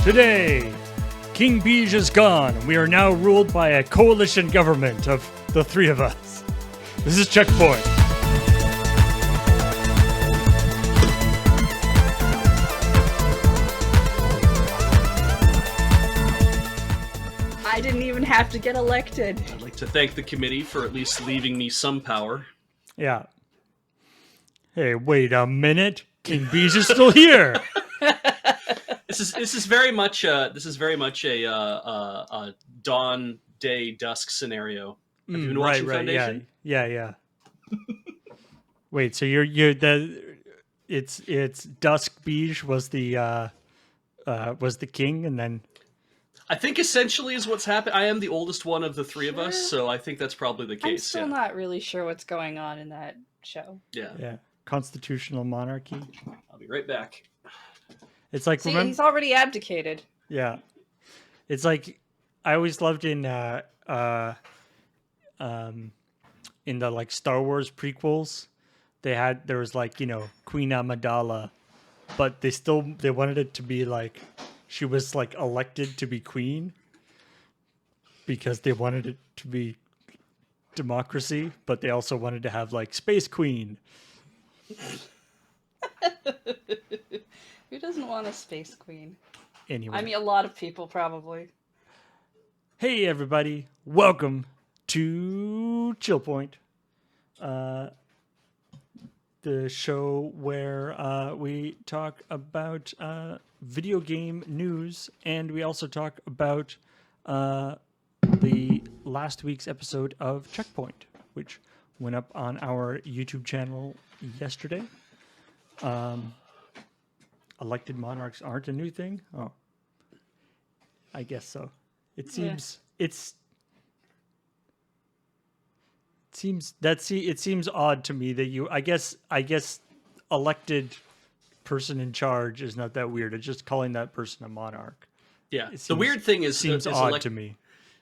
Today, King Beige is gone. We are now ruled by a coalition government of the three of us. This is CheckPoint. I didn't even have to get elected. I'd like to thank the committee for at least leaving me some power. Yeah. Hey, wait a minute. King Beige is still here. This is very much a dawn, day, dusk scenario. Have you been watching Foundation? Yeah. Wait, so it's Dusk Beige was the king, and then I think essentially is what's happened. I am the oldest one of the three of us, so I think that's probably the case. I'm still not really sure what's going on in that show. Yeah. Constitutional monarchy. I'll be right back. It's like he's already abdicated. Yeah, it's like I always loved in the like Star Wars prequels. There was like, Queen Amidala, but they wanted it to be like she was like elected to be queen because they wanted it to be democracy, but they also wanted to have like Space Queen. Who doesn't want a space queen? Anyway. I mean, a lot of people probably. Hey, everybody. Welcome to ChillPoint, the show where we talk about video game news, and we also talk about the last week's episode of CheckPoint, which went up on our YouTube channel yesterday. Elected monarchs aren't a new thing? Oh, I guess so. It seems it seems odd to me that I guess elected person in charge is not that weird. It's just calling that person a monarch. Yeah. The weird thing seems odd to me.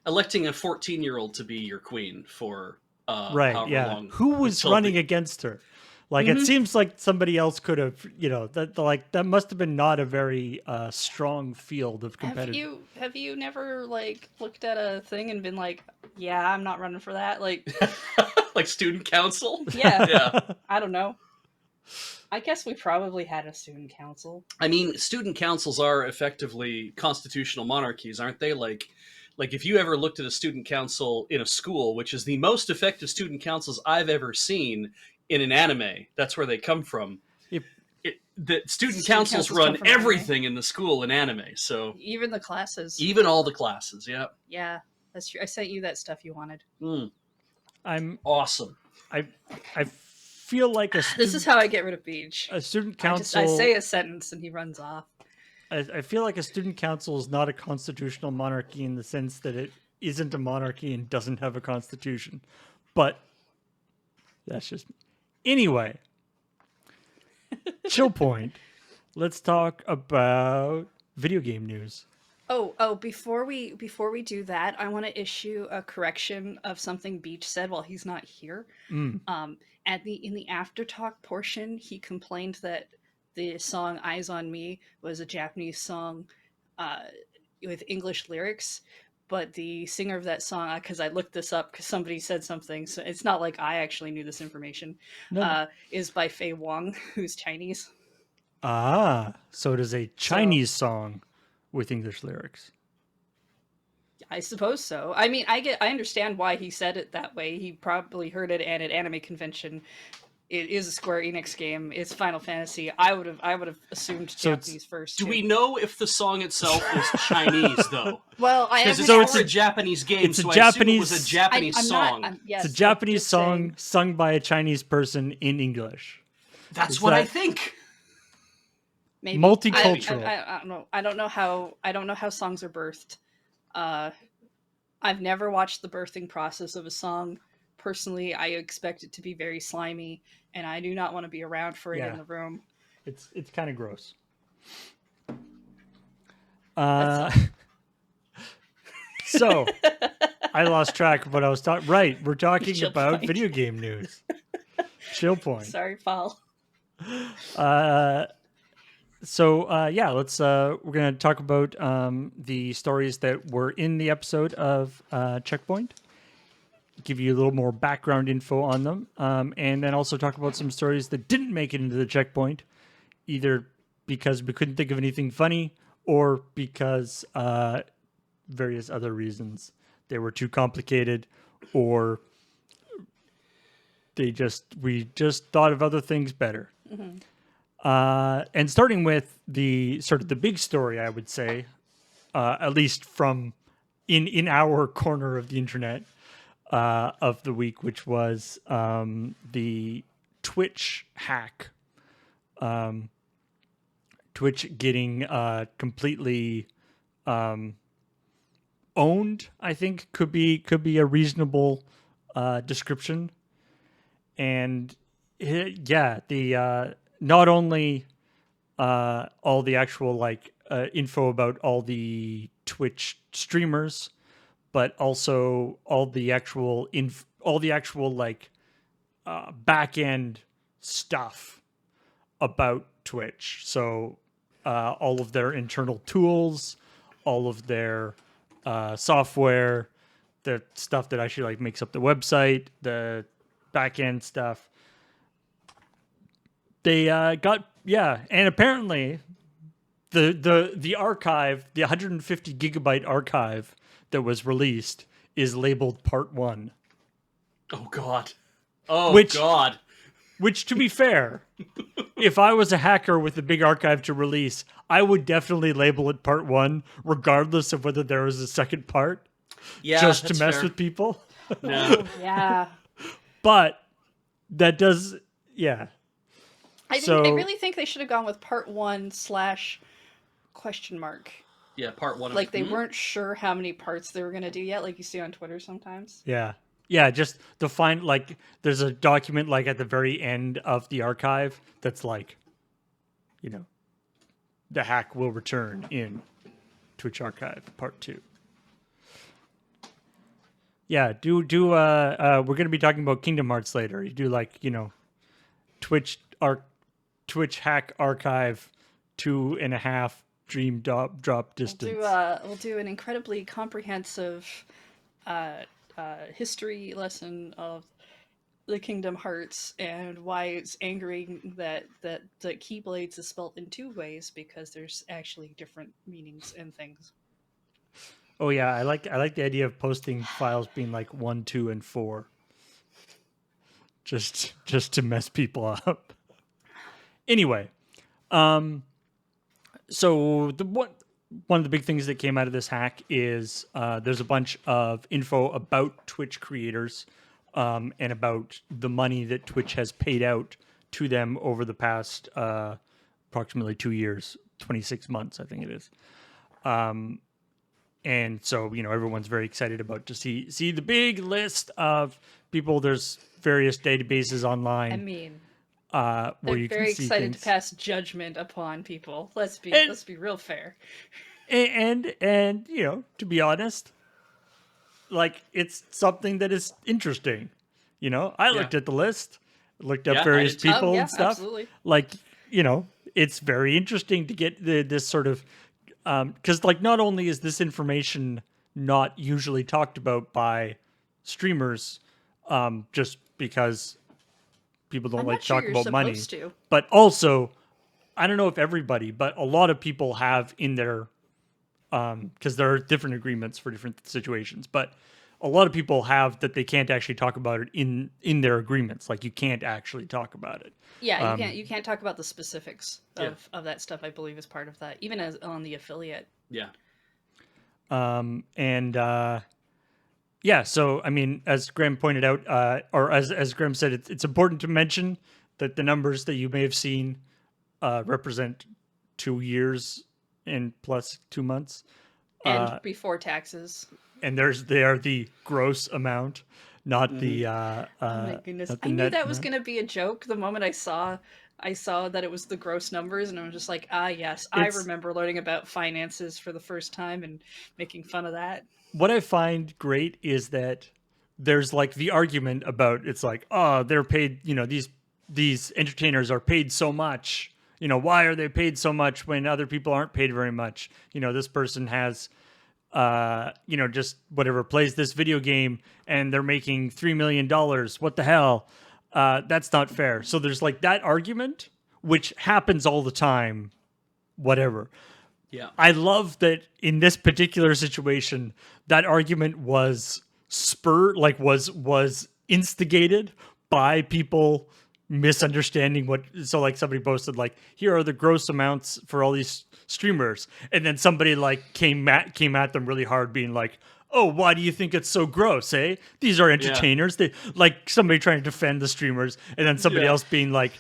Electing a 14-year-old to be your queen for however long. Who was running against her? Like, It seems like somebody else could have, that must have been not a very strong field of competitive. Have you never looked at a thing and been like, yeah, I'm not running for that? Like, like student council? Yeah. I don't know. I guess we probably had a student council. I mean, student councils are effectively constitutional monarchies, aren't they? Like if you ever looked at a student council in a school, which is the most effective student councils I've ever seen in an anime, that's where they come from. The student councils run everything in the school in anime, so even the classes, even all the classes. Yeah, that's true. I sent you that stuff you wanted. I'm awesome. I feel like this is how I get rid of Beach. A student council. I say a sentence and he runs off. I feel like a student council is not a constitutional monarchy in the sense that it isn't a monarchy and doesn't have a constitution, but that's just. Anyway, ChillPoint. Let's talk about video game news. Oh! Before we do that, I want to issue a correction of something Beach said while he's not here. In the aftertalk portion, he complained that the song "Eyes on Me" was a Japanese song with English lyrics. But the singer of that song, because I looked this up because somebody said something, so it's not like I actually knew this information, is by Fei Wong, who's Chinese. Ah, so it is a Chinese song with English lyrics. I suppose so. I mean, I understand why he said it that way. He probably heard it at an anime convention. It is a Square Enix game. It's Final Fantasy. I would have assumed Japanese first. Do we know if the song itself is Chinese though? Well, it's a Japanese game. It's a so Japanese. I assume it was a Japanese song. Yes, it's a Japanese song sung by a Chinese person in English. That's what I think. Maybe. Multicultural. I don't know. I don't know how songs are birthed. I've never watched the birthing process of a song. Personally, I expect it to be very slimy, and I do not want to be around for it in the room. It's kind of gross. So, I lost track of what I was talking. Right, we're talking about video game news. ChillPoint. Sorry, Paul. So yeah, let's we're gonna talk about the stories that were in the episode of Checkpoint. Give you a little more background info on them, and then also talk about some stories that didn't make it into the Checkpoint, either because we couldn't think of anything funny or because various other reasons. They were too complicated, or we just thought of other things better. And starting with the sort of the big story, I would say, at least from in our corner of the internet of the week, which was the Twitch hack. Twitch getting completely owned, I think could be a reasonable description. And yeah, the not only all the actual like info about all the Twitch streamers, but also all the actual like back end stuff about Twitch. So all of their internal tools, all of their software, the stuff that actually like makes up the website, the back end stuff. They got and apparently the archive, the 150 gigabyte archive that was released is labeled Part 1. Oh God. Oh Which- God. Which, to be fair, if I was a hacker with a big archive to release, I would definitely label it Part 1, regardless of whether there was a second part, Yeah, just to that's mess fair. with people. Yeah. Yeah. But that does, yeah. I So- really think they should have gone with part 1 / question mark. Yeah, part 1 of Like they weren't sure how many parts they were gonna do yet, like you see on Twitter sometimes. Yeah. Yeah, just to find, like, there's a document, like, at the very end of the archive that's like, you know, the hack will return in Twitch Archive Part 2. Yeah, we're going to be talking about Kingdom Hearts later. You do, like, you know, Twitch hack archive 2.5 dream drop distance. We'll do an incredibly comprehensive history lesson of the Kingdom Hearts and why it's angering that the Keyblades is spelled in 2 ways, because there's actually different meanings and things. Oh yeah, I like the idea of posting files being like 1, 2, and 4, just to mess people up. Anyway, so one of the big things that came out of this hack is there's a bunch of info about Twitch creators and about the money that Twitch has paid out to them over the past approximately 2 years, 26 months, I think it is. And so, you know, everyone's very excited about to see the big list of people. There's various databases online. I mean, where they're you very can see excited things. to pass judgment upon people. Let's be real fair. And you know, to be honest, like, it's something that is interesting. You know, I looked at the list, looked up Yeah, I various did too. people yeah, and stuff. absolutely. Like, you know, it's very interesting to get this sort of because, like, not only is this information not usually talked about by streamers, just because people don't I'm like not to sure talk you're about money, supposed to. but also, I don't know if everybody, but a lot of people have in their because there are different agreements for different situations, but a lot of people have that they can't actually talk about it in their agreements. Like, you can't actually talk about it. Yeah, you can't talk about the specifics Yeah. of that stuff. I believe is part of that, even as on the affiliate. Yeah. And yeah, so I mean, as Graham pointed out, or as Graham said, it's important to mention that the numbers that you may have seen represent 2 years and plus 2 months, And before taxes. and they are the gross amount, not the Oh my goodness! not the I knew net that was amount. going to be a joke the moment I saw that it was the gross numbers, and I was just like, ah, yes, I It's- remember learning about finances for the first time and making fun of that. What I find great is that there's like the argument about, it's like, oh, they're paid, you know, these entertainers are paid so much, why are they paid so much when other people aren't paid very much? This person has just whatever, plays this video game and they're making $3 million. What the hell? That's not fair. So there's like that argument, which happens all the time, whatever. Yeah. I love that in this particular situation, that argument was was instigated by people misunderstanding what. So like somebody posted like, here are the gross amounts for all these streamers, and then somebody like came at them really hard, being like, oh, why do you think it's so gross, eh? These are entertainers. They like somebody trying to defend the streamers, and then somebody else being like,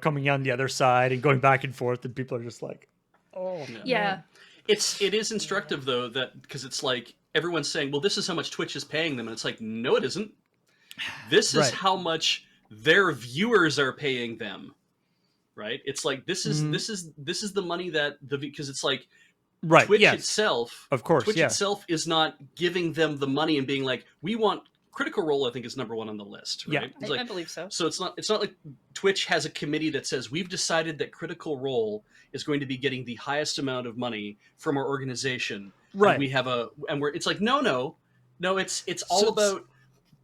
coming on the other side and going back and forth, and people are just like, oh, Yeah. man. It is instructive though, that because it's like everyone's saying, well, this is how much Twitch is paying them, and it's like, no, it isn't. This is Right. how much their viewers are paying them. Right? It's like this is the money that because it's like Right. Twitch yes. itself, Of course, Twitch yeah. itself is not giving them the money and being like, we want Critical Role. I think is number one on the list. Right? Yeah. It's like, I believe so. So it's not like Twitch has a committee that says we've decided that Critical Role is going to be getting the highest amount of money from our organization. Right. And we have it's like no. It's all So about.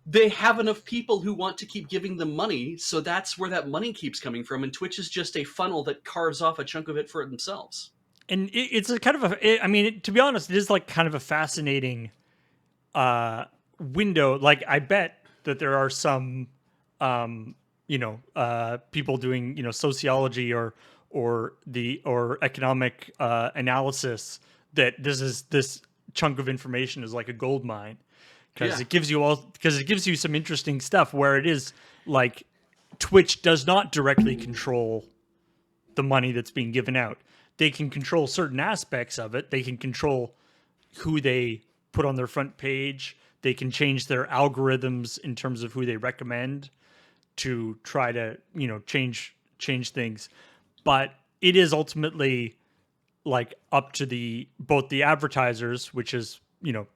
They have enough people who want to keep giving them money, so that's where that money keeps coming from. And Twitch is just a funnel that carves off a chunk of it for themselves. And it's a kind of to be honest, it is like kind of a fascinating window. Like, I bet that there are some, people doing, sociology or economic analysis, that this chunk of information is like a gold mine, because it gives you some interesting stuff where it is like Twitch does not directly control the money that's being given out. They can control certain aspects of it. They can control who they put on their front page. They can change their algorithms in terms of who they recommend to try to, change things. But it is ultimately like up to both the advertisers, which is,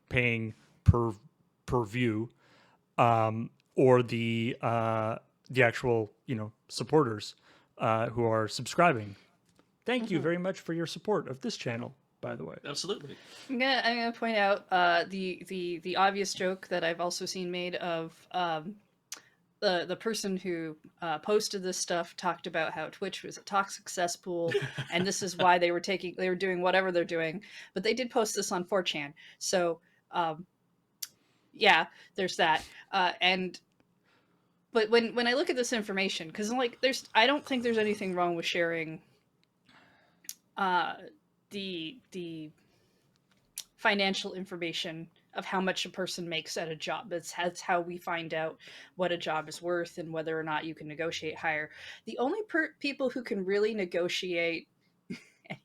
paying per view, or the actual, supporters who are subscribing. Thank you very much for your support of this channel, by the way. Absolutely. I'm gonna point out the obvious joke that I've also seen made of the person who posted this stuff talked about how Twitch was a toxic cesspool, and this is why they were doing whatever they're doing. But they did post this on 4chan, so yeah, there's that. But when I look at this information, because like I don't think there's anything wrong with sharing the financial information of how much a person makes at a job. That's how we find out what a job is worth and whether or not you can negotiate higher. The only people who can really negotiate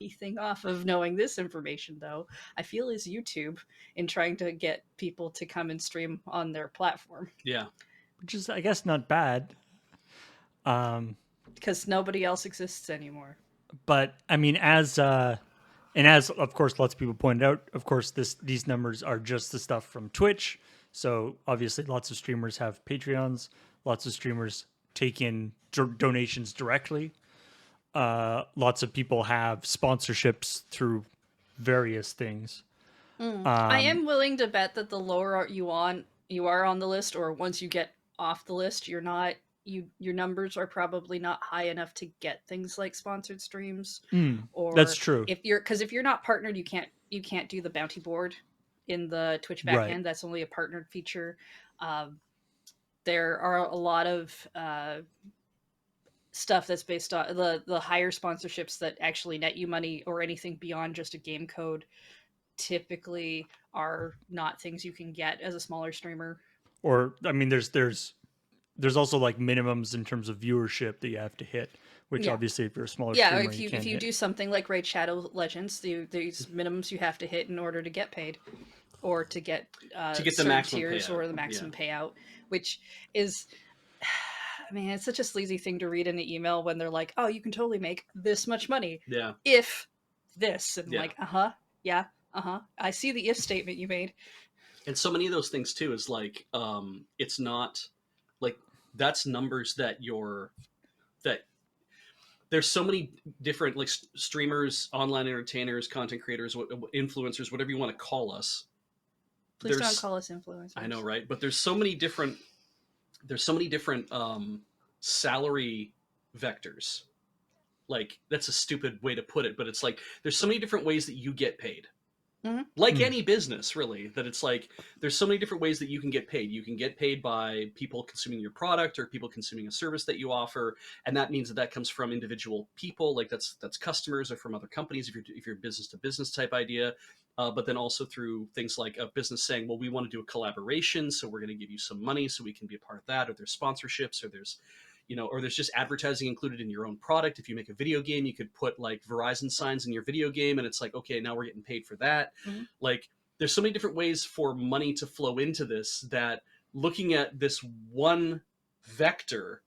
anything off of knowing this information, though, I feel, is YouTube, in trying to get people to come and stream on their platform. Yeah. Which is, I guess, not bad. Because nobody else exists anymore. But I mean, as of course lots of people pointed out, of course these numbers are just the stuff from Twitch. So obviously lots of streamers have Patreons. Lots of streamers take in donations directly. Lots of people have sponsorships through various things. I am willing to bet that the lower you are on the list, or once you get off the list, you're not. Your numbers are probably not high enough to get things like sponsored streams. Or That's true. If you're not partnered, you can't do the bounty board in the Twitch backend. Right. That's only a partnered feature. There are a lot of stuff that's based on the higher sponsorships that actually net you money, or anything beyond just a game code, typically are not things you can get as a smaller streamer. Or I mean, there's also like minimums in terms of viewership that you have to hit, which obviously if you're a smaller streamer, if you do something like Raid Shadow Legends, these minimums you have to hit in order to get paid, or to get the maximum tiers payout. or the maximum payout, which is, I mean, it's such a sleazy thing to read in the email when they're like, "Oh, you can totally make this much money if this," and like, I see the if statement you made. And so many of those things too is like, it's not like, that's numbers that there's so many different like streamers, online entertainers, content creators, influencers, whatever you want to call us. Please don't There's call us influencers. I know, right? But there's so many different salary vectors. Like that's a stupid way to put it, but it's like there's so many different ways that you get paid. Mhm. Like Mm. any business, really, that it's like there's so many different ways that you can get paid. You can get paid by people consuming your product or people consuming a service that you offer, and that means that that comes from individual people, like that's customers, or from other companies if you're a business to business type idea. But then also through things like a business saying, well, we want to do a collaboration, so we're going to give you some money so we can be a part of that, or there's sponsorships, or there's or there's just advertising included in your own product. If you make a video game, you could put like Verizon signs in your video game, and it's like, okay, now we're getting paid for that. Mhm. Like, there's so many different ways for money to flow into this that looking at this one vector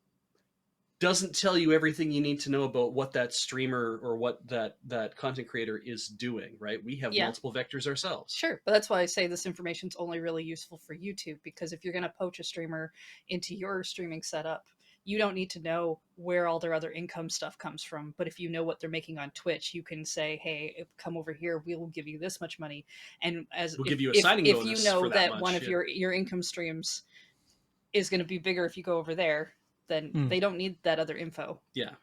doesn't tell you everything you need to know about what that streamer or what that content creator is doing, right? We have Yeah. multiple vectors ourselves. Sure, but that's why I say this information's only really useful for YouTube, because if you're going to poach a streamer into your streaming setup, you don't need to know where all their other income stuff comes from. But if you know what they're making on Twitch, you can say, "Hey, come over here. We will give you this much money." And We'll give you a signing if bonus you know for that that much, one of yeah. your income streams is going to be bigger if you go over there, then Mm. they don't need that other info. Yeah.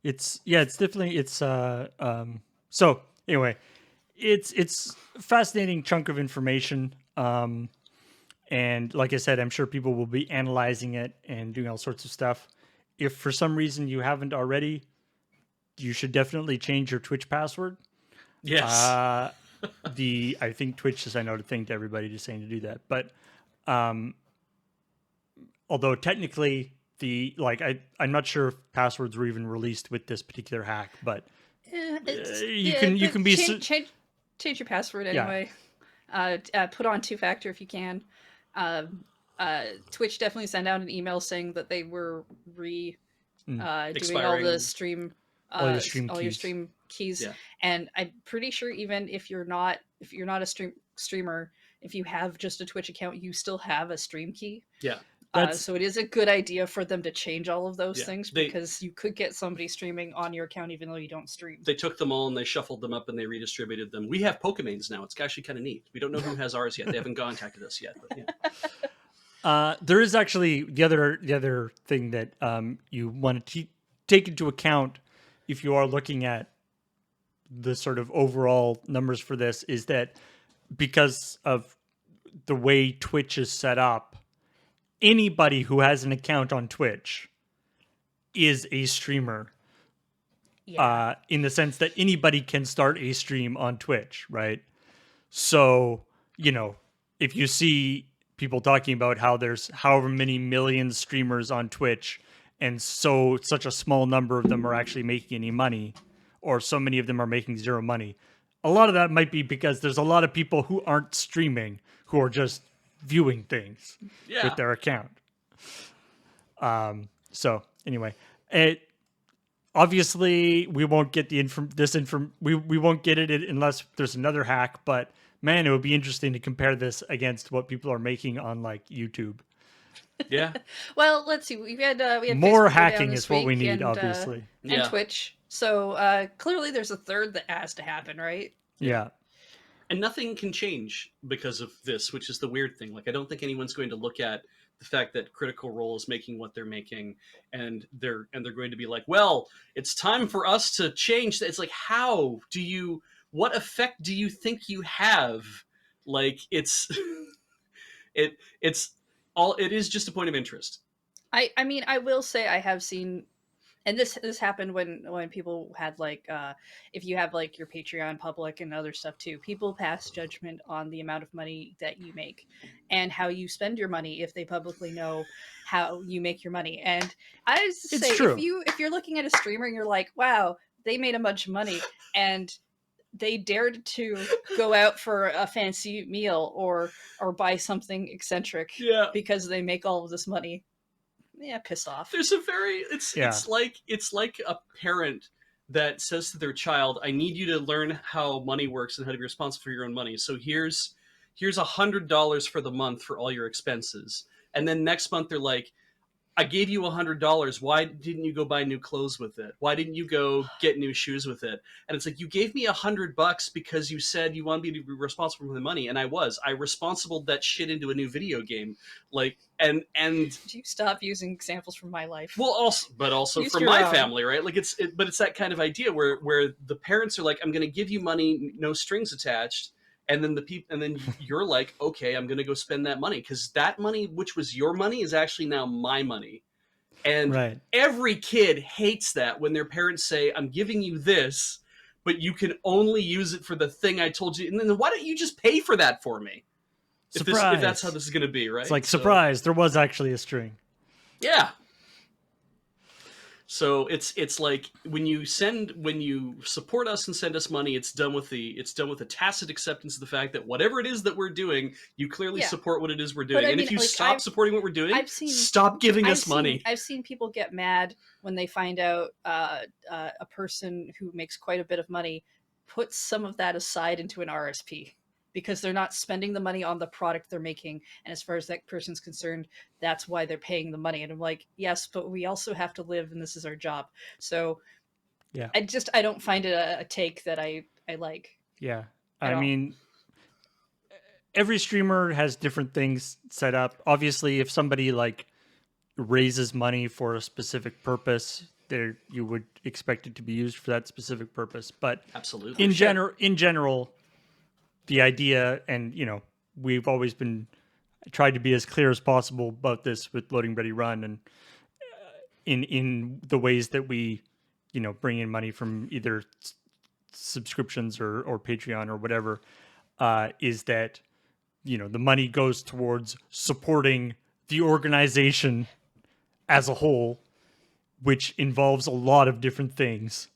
It's definitely so anyway, it's a fascinating chunk of information. And like I said, I'm sure people will be analyzing it and doing all sorts of stuff. If for some reason you haven't already, you should definitely change your Twitch password. Yes. I think Twitch has sent out a thing to everybody just saying to do that. But although technically I'm not sure if passwords were even released with this particular hack, but you can be change your password Yeah. anyway. Put on two-factor if you can. Twitch definitely sent out an email saying that they were doing all the Expiring. stream All your stream all your keys. stream keys. Yeah. And I'm pretty sure even if you're not a streamer, if you have just a Twitch account, you still have a stream key. Yeah. So it is a good idea for them to change all of those Yeah. things, because you could get somebody streaming on your account even though you don't stream. They took them all and they shuffled them up and they redistributed them. We have Pokemains now. It's actually kind of neat. We don't know who has ours yet. They haven't contacted us yet. But yeah. There is actually the other thing that you want to take into account if you are looking at the sort of overall numbers for this, is that because of the way Twitch is set up, anybody who has an account on Twitch is a streamer. Yeah. In the sense that anybody can start a stream on Twitch, right? So, if you see people talking about how there's however many million streamers on Twitch, and such a small number of them are actually making any money, or so many of them are making zero money, a lot of that might be because there's a lot of people who aren't streaming who are just viewing things with their account. So anyway, obviously we won't get we won't get it unless there's another hack, but man, it would be interesting to compare this against what people are making on like YouTube. Yeah. Well, let's see. We had More Facebook go down hacking this is what we week, need, and, obviously. and Yeah. Twitch. So clearly, there's a third that has to happen, right? Yeah. And nothing can change because of this, which is the weird thing. Like, I don't think anyone's going to look at the fact that Critical Role is making what they're making, and they're going to be like, well, it's time for us to change. It's like, what effect do you think you have? Like, it is just a point of interest. I mean, I will say I have seen, and this happened when people had like if you have like your Patreon public and other stuff too, people pass judgment on the amount of money that you make and how you spend your money if they publicly know how you make your money. And I say, true. if you're looking at a streamer and you're like, wow, they made a bunch of money, and they dared to go out for a fancy meal or buy something eccentric because they make all of this money. Yeah, piss off. There's a very it's like a parent that says to their child, I need you to learn how money works and how to be responsible for your own money. So here's $100 for the month for all your expenses. And then next month they're like, I gave you $100. Why didn't you go buy new clothes with it? Why didn't you go get new shoes with it? And it's like, you gave me $100 because you said you wanted me to be responsible for the money, and I was. I responsibled that shit into a new video game, like, and Do you stop using examples from my life? well, also Use from your my own. family, right? Like but it's that kind of idea where the parents are like, I'm going to give you money, no strings attached, and then you're like, okay, I'm going to go spend that money because that money, which was your money, is actually now my money. And Right. every kid hates that when their parents say, I'm giving you this, but you can only use it for the thing I told you. And then why don't you just pay for that for me? If that's how Surprise. this is going to be, right? It's like, So, surprise, there was actually a string. yeah. So it's like when you support us and send us money, it's done with a tacit acceptance of the fact that whatever it is that we're doing, you clearly Yeah. support what it is we're But doing. I And mean, if you like, stop supporting what we're doing, I've seen stop giving us money. I've seen people get mad when they find out a person who makes quite a bit of money puts some of that aside into an RSP because they're not spending the money on the product they're making. And as far as that person's concerned, that's why they're paying the money. And I'm like, yes, but we also have to live, and this is our job. So Yeah. I don't find it a take that I like. Yeah. At I all. mean, every streamer has different things set up. Obviously, if somebody like raises money for a specific purpose, there you would expect it to be used for that specific purpose. But Absolutely. in general, the idea, and we've always been tried to be as clear as possible about this with Loading Ready Run, and in the ways that we bring in money from either subscriptions or Patreon or whatever, is that the money goes towards supporting the organization as a whole, which involves a lot of different things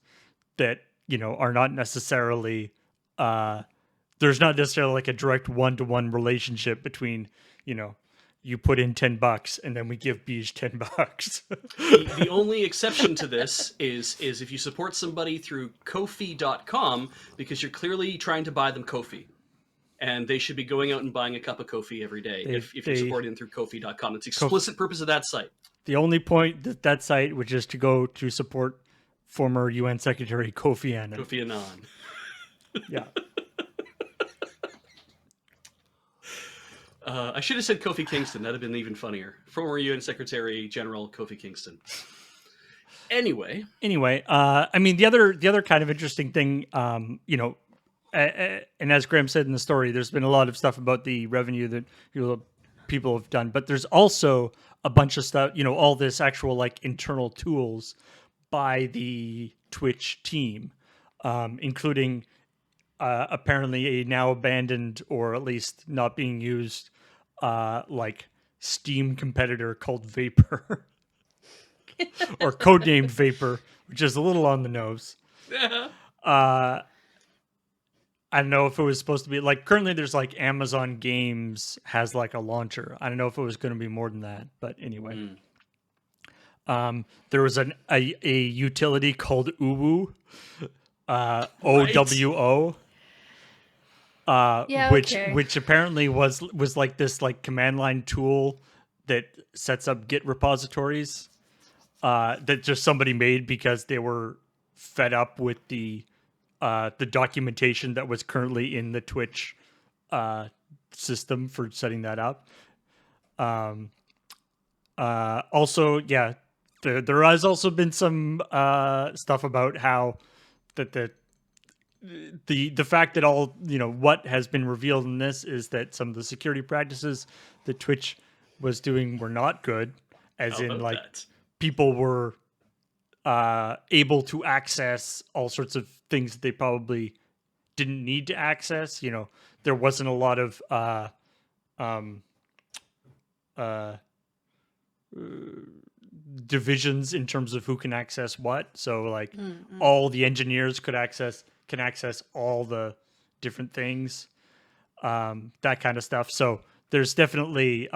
that are not necessarily there's not necessarily like a direct one-to-one relationship between you put in $10 and then we give Beej $10. The only exception to this is if you support somebody through Ko-fi.com, because you're clearly trying to buy them Ko-fi. And they should be going out and buying a cup of Ko-fi every day if you're supporting them through Ko-fi.com. It's the explicit purpose of that site. The only point that site, which is to go to support former UN Secretary Kofi Annan. Kofi Annan. Yeah. I should have said Kofi Kingston. That'd have been even funnier. Former UN Secretary General Kofi Kingston. Anyway, I mean, the other kind of interesting thing, and as Graham said in the story, there's been a lot of stuff about the revenue that people have done, but there's also a bunch of stuff, all this actual like internal tools by the Twitch team, including apparently a now abandoned or at least not being used like Steam competitor called Vapor. Or codenamed Vapor, which is a little on the nose. I don't know if it was supposed to be like currently there's like Amazon Games has like a launcher. I don't know if it was going to be more than that, but anyway. There was a utility called Uwu, OWO, which apparently was like this like command line tool that sets up Git repositories. That just somebody made because they were fed up with the documentation that was currently in the Twitch system for setting that up. Also, yeah, there has also been some stuff about how that the fact that all what has been revealed in this is that some of the security practices that Twitch was doing were not good, as in like. That? People were able to access all sorts of things that they probably didn't need to access. There wasn't a lot of divisions in terms of who can access what. So like all the engineers can access all the different things, that kind of stuff. So there's definitely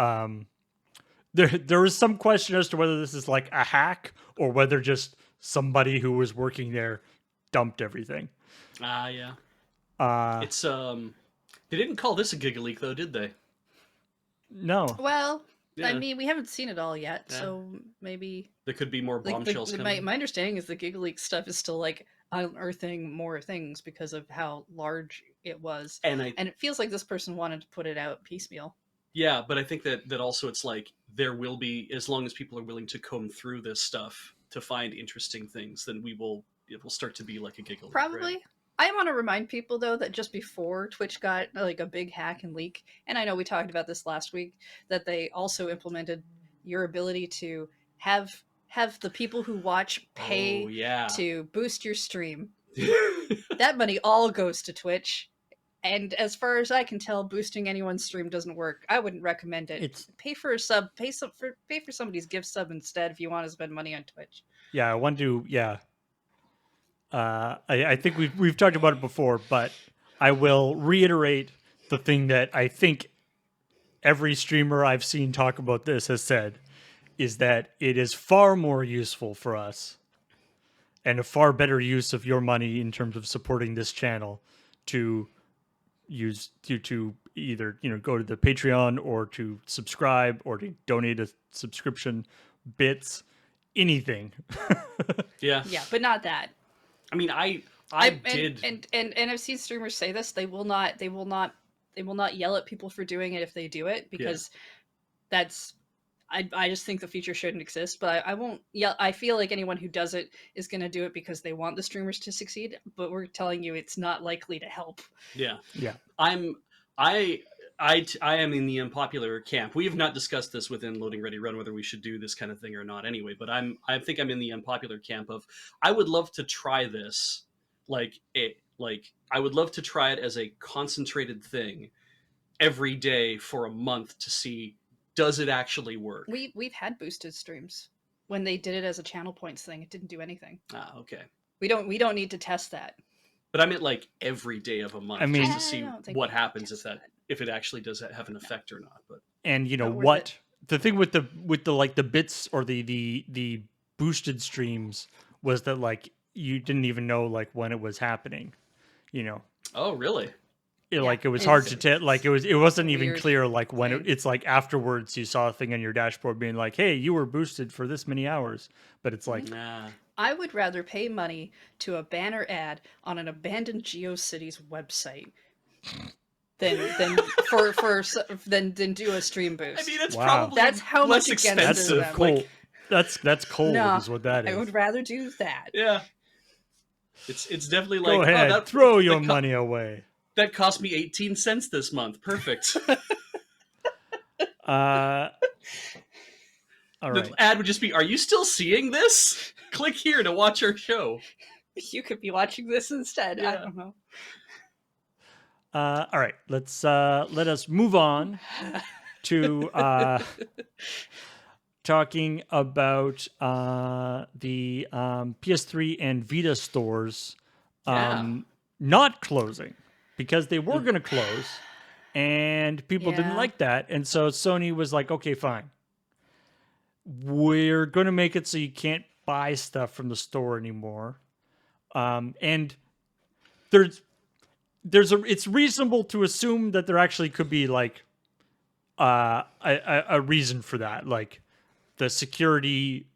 there is some question as to whether this is like a hack or whether just somebody who was working there dumped everything. Yeah. It's they didn't call this a Giga leak though, did they? No. Well, Yeah. I mean, we haven't seen it all yet, Yeah. so maybe There could be more bombshells coming. my understanding is the GigaLeaks stuff is still like unearthing more things because of how large it was, and it feels like this person wanted to put it out piecemeal. Yeah, but I think that also it's like there will be, as long as people are willing to comb through this stuff to find interesting things, then it will start to be like a giggle. Probably. Right? I want to remind people though that just before Twitch got like a big hack and leak, and I know we talked about this last week, that they also implemented your ability to have the people who watch pay Oh yeah. to boost your stream. That money all goes to Twitch. And as far as I can tell, boosting anyone's stream doesn't work. I wouldn't recommend it. It's Pay for a sub. Pay for somebody's gift sub instead if you want to spend money on Twitch. yeah. I want to I think we've talked about it before, but I will reiterate the thing that I think every streamer I've seen talk about this has said is that it is far more useful for us and a far better use of your money in terms of supporting this channel to use to either go to the Patreon or to subscribe or to donate a subscription, bits, anything. Yeah. Yeah, but not that. I mean, I did. And I've seen streamers say this. They will not yell at people for doing it if they do it, because that's I just think the feature shouldn't exist. But I won't yell. I feel like anyone who does it is going to do it because they want the streamers to succeed. But we're telling you it's not likely to help. Yeah. Yeah. I am in the unpopular camp. We have not discussed this within Loading Ready Run whether we should do this kind of thing or not anyway, but I think I'm in the unpopular camp of I would love to try this like I would love to try it as a concentrated thing every day for a month to see does it actually work. We've had boosted streams. When they did it as a channel points thing, it didn't do anything. Okay. We don't need to test that. But I meant like every day of a month, I mean, just to see what happens if it actually does have an effect or not. But and what the thing with the like the bits or the boosted streams was that like you didn't even know like when it was happening, Oh, really? Like it was hard to tell. Like it wasn't even weird clear like when thing. it's like afterwards you saw a thing on your dashboard being like, hey, you were boosted for this many hours, but it's like Nah. I would rather pay money to a banner ad on an abandoned GeoCities website than do a stream boost. I mean, it's Wow. probably That's how less much it gets to expensive. them. cold. That's cold No, is what that is. I would rather do that. Yeah. It's definitely like Go ahead, oh, throw your money away. That cost me 18 cents this month. Perfect. All The right. ad would just be, "Are you still seeing this? Click here to watch our show." You could be watching this instead. I Yeah. don't know. All right. Let us move on to talking about the PS3 and Vita stores not closing because they were going to close and people didn't Yeah. like that. And so Sony was like, okay, fine. We're going to make it so you can't buy stuff from the store anymore. And it's reasonable to assume that there actually could be like a reason for that, like the security,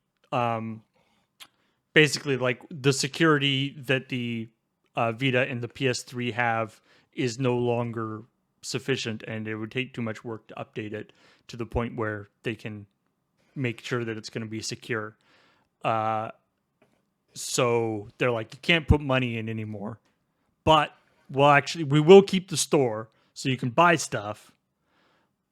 basically like the security that the Vita and the PS3 have is no longer sufficient, and it would take too much work to update it to the point where they can make sure that it's going to be secure. So they're like, you can't put money in anymore, but we will keep the store so you can buy stuff,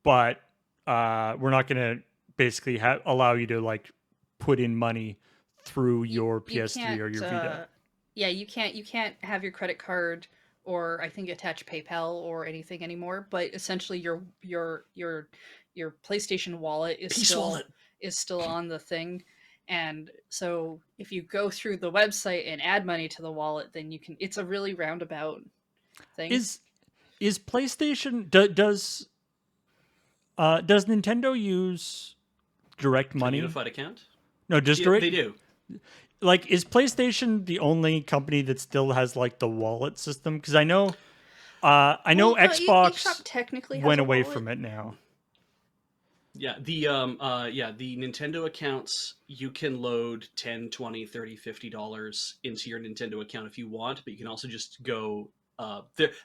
but we're not going to basically allow you to like put in money through your PS3 or your Vita. Yeah, you can't have your credit card or I think attach PayPal or anything anymore. But essentially, your PlayStation wallet is still on the thing. And so if you go through the website and add money to the wallet, then you can. It's a really roundabout thing. Is PlayStation does Nintendo use direct money? Unified account? No, just direct. They do. Like, is PlayStation the only company that still has like the wallet system? Because I know Xbox eShop technically has went a away wallet. from it now. the Nintendo accounts, you can load 10, 20, 30, $50 into your Nintendo account if you want, but you can also just go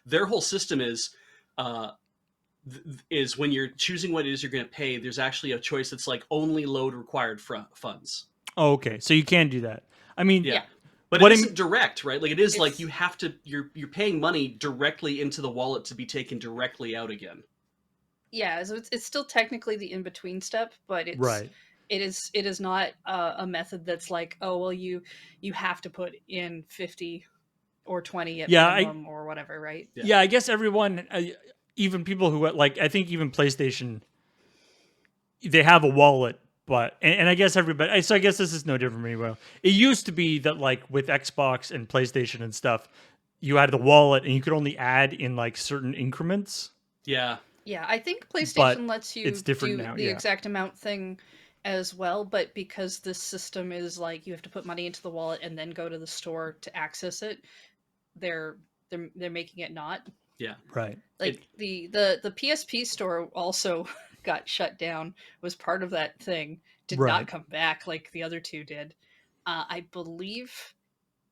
their whole system uh is when you're choosing what it is you're going to pay, there's actually a choice that's like only load required funds. Oh, okay. So you can do that. I mean, Yeah. Yeah, But it what isn't direct, right? Like it is like you it's have to you're paying money directly into the wallet to be taken directly out again. yeah, so it's still technically the in between step, but right. it is not a method that's like, oh well, you have to put in 50 or 20 at Yeah, I minimum or whatever, right? Yeah. yeah, I guess everyone, even people who like, I think even PlayStation, they have a wallet, but and I guess everybody. So I guess this is no different from anywhere. It used to be that like with Xbox and PlayStation and stuff, you had the wallet and you could only add in like certain increments, Yeah. Yeah, I think but PlayStation lets it's you different do now. the Yeah. exact amount thing as well, but because this system is like you have to put money into the wallet and then go to the store to access it, they're they're making it not. Yeah. Right. It Like the PSP store also got shut down, was part of that thing, did not Right. come back like the other two did. I believe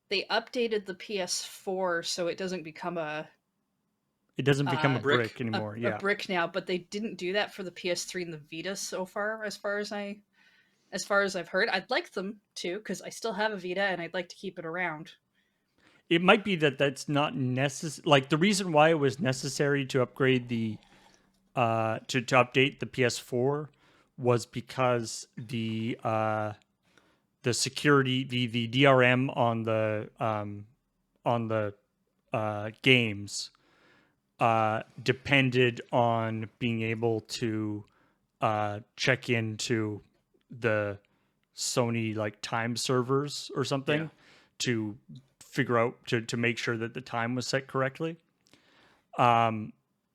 they updated the PS4 so it doesn't become It doesn't become a uh, brick. brick anymore. a Yeah. brick now, but they didn't do that for the PS3 and the Vita so far, as far as I've heard. I'd like them to because I still have a Vita and I'd like to keep it around. It might be that that's not necessary. Like the reason why it was necessary to upgrade the to update the PS4 was because the security, the DRM on the games depended on being able to check into the Sony like time servers or Yeah. something to figure out to make sure that the time was set correctly.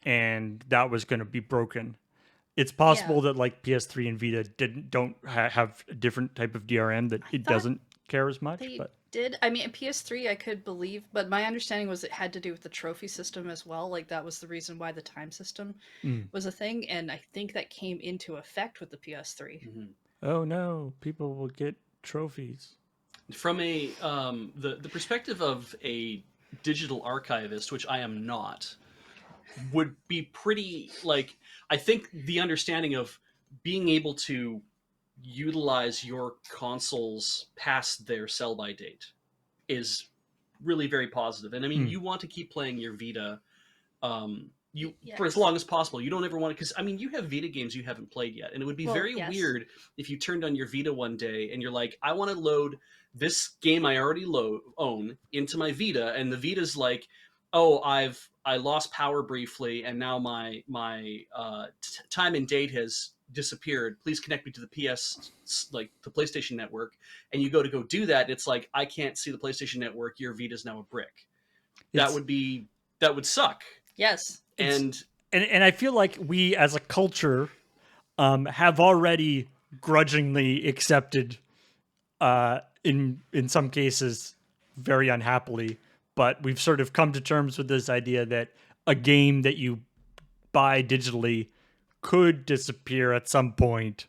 And that was going to be broken. It's Yeah, possible that like PS3 and Vita don't have a different type of DRM that I it thought doesn't care as much, they but did. I mean, PS3 I could believe, but my understanding was it had to do with the trophy system as well. Like that was the reason why the time system mm. was a thing, and I think that came into effect with the PS3. Mhm. Oh no, people will get trophies. From a the perspective of a digital archivist, which I am not, would be pretty like I think the understanding of being able to utilize your consoles past their sell by date is really very positive. And I mean, Mm. you want to keep playing your Vita you for as Yes. long as possible. You don't ever want to because I mean you have Vita games you haven't played yet, and it would be Well, very yes. weird if you turned on your Vita one day and you're like, I want to load this game I already own into my Vita, and the Vita's like, oh, I lost power briefly, and now my time and date has disappeared. Please connect me to the like the PlayStation Network, and you go to go do that. And it's like I can't see the PlayStation Network. Your Vita's now a brick. That It's would be that would suck. Yes. it's And and I feel like we as a culture have already grudgingly accepted in some cases very unhappily, but we've sort of come to terms with this idea that a game that you buy digitally could disappear at some point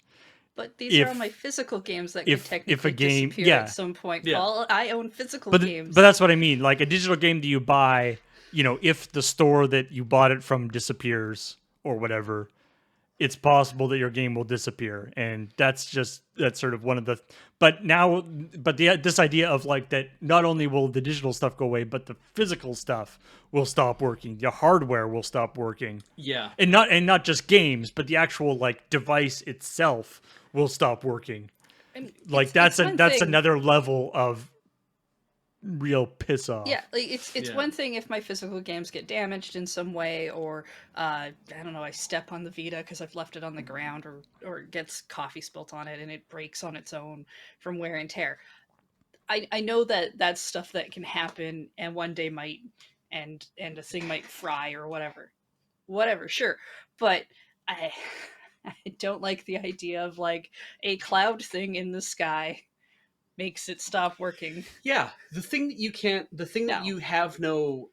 But these are all my if physical games that could if a technically game, disappear at yeah. some point, yeah, Paul. I own physical But games. that's what I mean. Like a digital game that you buy, if the store that you bought it from disappears or whatever, it's possible that your game will disappear, and that's sort of one of the. But this idea of like that, not only will the digital stuff go away, but the physical stuff will stop working. The hardware will stop working, yeah, and not just games, but the actual like device itself will stop working. And Like it's one that's thing. another level of real piss Yeah, off. like it's yeah, one thing if my physical games get damaged in some way, or I don't know, I step on the Vita because I've left it on the ground, or it gets coffee spilt on it and it breaks on its own from wear and tear. I know that that's stuff that can happen, and one day might, and a thing might fry or whatever. Sure, but I I don't like the idea of like a cloud thing in the sky makes it stop working. yeah. The thing that No. you have no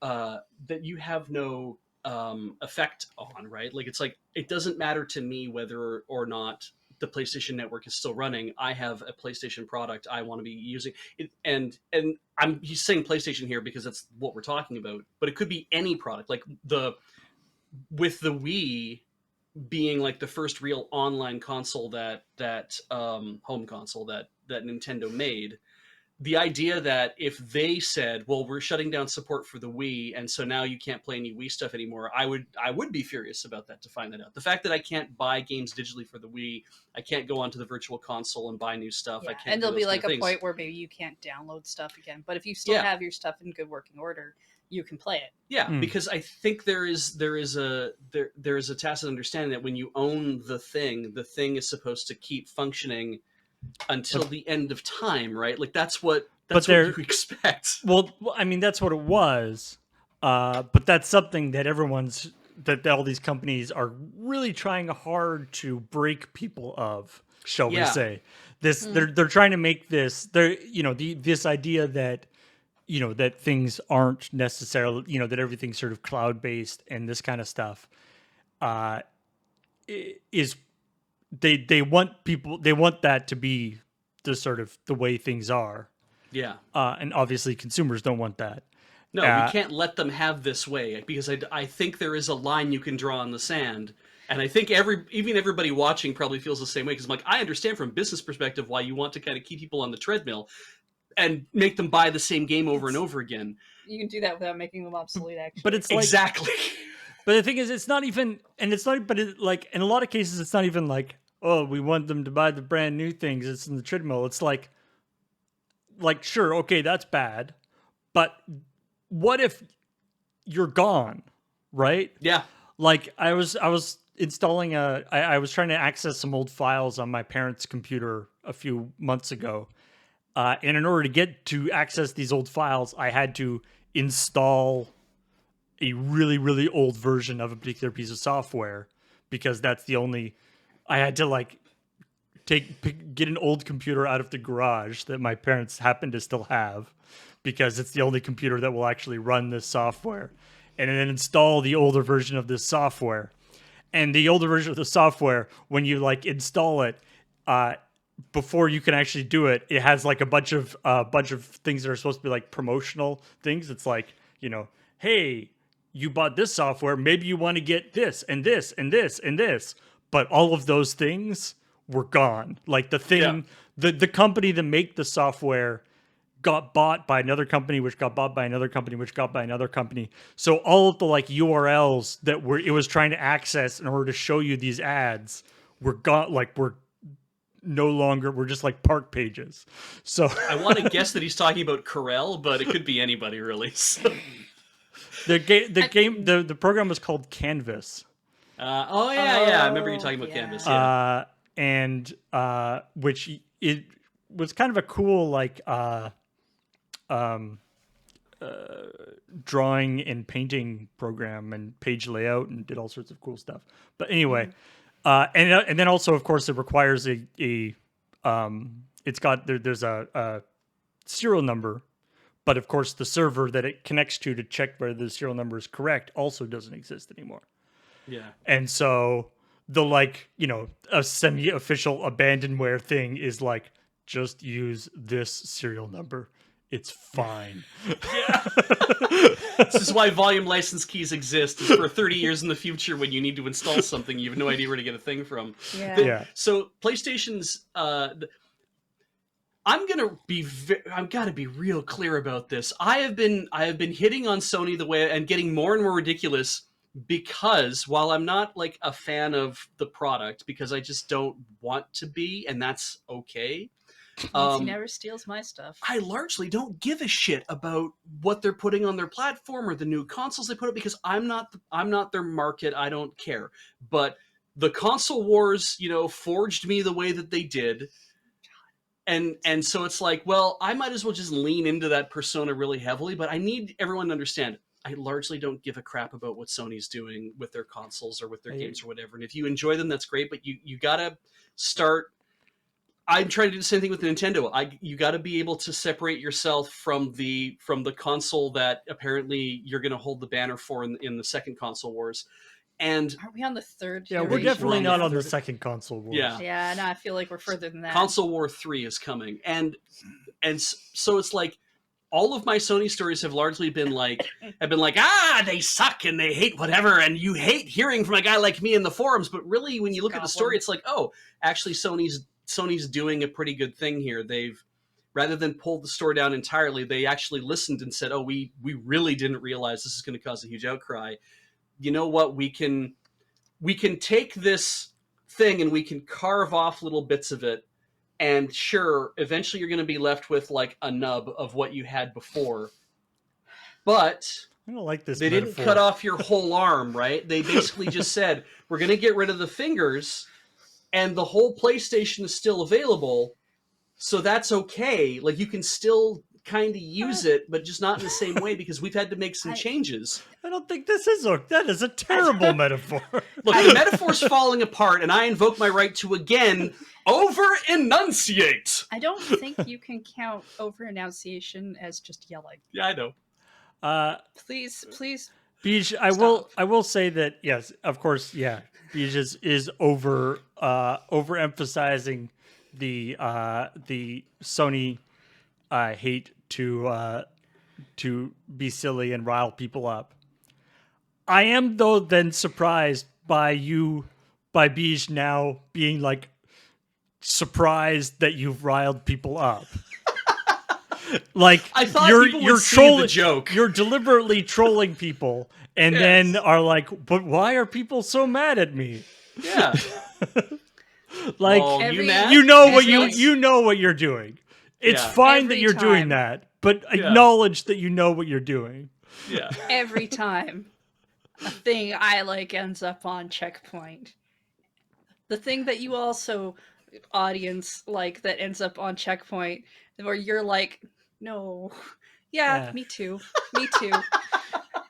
effect on, right? Like it's like it doesn't matter to me whether or not the PlayStation Network is still running. I have a PlayStation product I want to be using it, and I'm he's saying PlayStation here because that's what we're talking about. But it could be any product, like the with the Wii being like the first real online console that home console that Nintendo made. The idea that if they said, "Well, we're shutting down support for the Wii, and so now you can't play any Wii stuff anymore," I would be furious about that to find that out. The fact that I can't buy games digitally for the Wii, I can't go onto the Virtual Console and buy new stuff. Yeah, I can't and do there'll be those kind like of a things. point where maybe you can't download stuff again. But if you still Yeah, have your stuff in good working order, you can play it. yeah, Mm. because I think there is a tacit understanding that when you own the thing is supposed to keep functioning until But the end of time, right? Like that's what but you there, expect. well, I mean that's what it was. But that's something that that all these companies are really trying hard to break people of, shall we Yeah, say? This Mm. they're trying to make this this idea that that things aren't necessarily that everything's sort of cloud based and this kind of stuff uh is they want that to be the sort of the way things are, yeah. and obviously consumers don't want that. No, we uh can't let them have this way because I think there is a line you can draw in the sand. And I think even everybody watching probably feels the same way because I'm like, I understand from a business perspective why you want to kind of keep people on the treadmill and make them buy the same game over and It's over again. you can do that without making them obsolete. but Actually, it's like Exactly. but the thing is it's not even, and it's not, but it, like in a lot of cases it's not even like, oh, we want them to buy the brand new things, it's in the treadmill. It's like sure, okay, that's bad, but what if you're gone, right? Yeah. Like I was installing I was trying to access some old files on my parents' computer a few months ago, and in order to get to access these old files, I had to install a really really old version of a particular piece of software, because that's the only, I had to like get an old computer out of the garage that my parents happen to still have, because it's the only computer that will actually run this software, and then install the older version of this software. And the older version of the software, when you like install it, uh, before you can actually do it, it has like a bunch of things that are supposed to be like promotional things. It's like, hey, you bought this software, maybe you want to get this and this and this and this, but all of those things were gone. Like Yeah. the company that make the software got bought by another company, which got bought by another company, which got by another company. So all of the like URLs that were it was trying to access in order to show you these ads were gone. Like were no longer, we're just like park pages. So I want to guess that he's talking about Corel, but it could be anybody really. So, the program was called Canvas, oh yeah, I remember you oh talking about yeah. Canvas. Yeah. and which it was kind of a cool like um, drawing and painting program and page layout, and did all sorts of cool stuff. But anyway, and then also of course it requires a it's got there's a serial number, but of course the server that it connects to check whether the serial number is correct also doesn't exist anymore. Yeah. And so the like, a semi-official abandonware thing is like, just use this serial number. It's fine. Yeah. This is why volume license keys exist. Is for 30 years in the future when you need to install something, you have no idea where to get a thing from. Yeah. Yeah. So PlayStation's I've got to be real clear about this. I have been hitting on Sony the way and getting more and more ridiculous because while I'm not like a fan of the product because I just don't want to be, and that's okay. Nancy never steals my stuff. I largely don't give a shit about what they're putting on their platform or the new consoles they put up because I'm not their market. I don't care. But the console wars, forged me the way that they did. And so it's like, well, I might as well just lean into that persona really heavily, but I need everyone to understand I largely don't give a crap about what Sony's doing with their consoles or with their games or whatever. And if you enjoy them, that's great, but you gotta start I'm trying to do the same thing with Nintendo. You got to be able to separate yourself from the console that apparently you're going to hold the banner for in the second console wars. And Aren't we on the third Yeah, we're generation definitely on right the not now? on the third- second console wars. Yeah. Yeah, no, I feel like we're further than that. Console War 3 is coming, and so it's like all of my Sony stories have largely been like they suck and they hate whatever, and you hate hearing from a guy like me in the forums. But really, when you look at the story, it's like, oh, actually, Sony's doing a pretty good thing here. They've, rather than pull the store down entirely, they actually listened and said, oh, we really didn't realize this is going to cause a huge outcry. You know what? We can take this thing and we can carve off little bits of it, and sure, eventually you're going to be left with like a nub of what you had before, but I don't like this they metaphor. didn't cut off your whole arm, right? They basically just said, we're going to get rid of the fingers, and the whole PlayStation is still available, so that's okay. Like, you can still kind of use it, but just not in the same way, because we've had to make some changes. I don't think that is a terrible metaphor. Look, the metaphor's falling apart, and I invoke my right to again over-enunciate. I don't think you can count over-enunciation as just yelling. Yeah, I know. Please. Bij, I will say that, yes, of course, yeah. Bij is overemphasizing the Sony hate to be silly and rile people up. I am, though, then surprised by Bij now being like surprised that you've riled people up. Like, I thought you're people would see trolling the joke. You're deliberately trolling people, and then are like, "But why are people so mad at me?" Yeah. Like, Well, Every- mad? you know what Every- you know what you're doing. It's Yeah. fine that Every you're doing time. that, but Yeah. acknowledge that you know what you're doing. Yeah. Every time a thing I like ends up on CheckPoint, the thing that you also, audience, like that ends up on CheckPoint, where you're like, no, yeah. me too,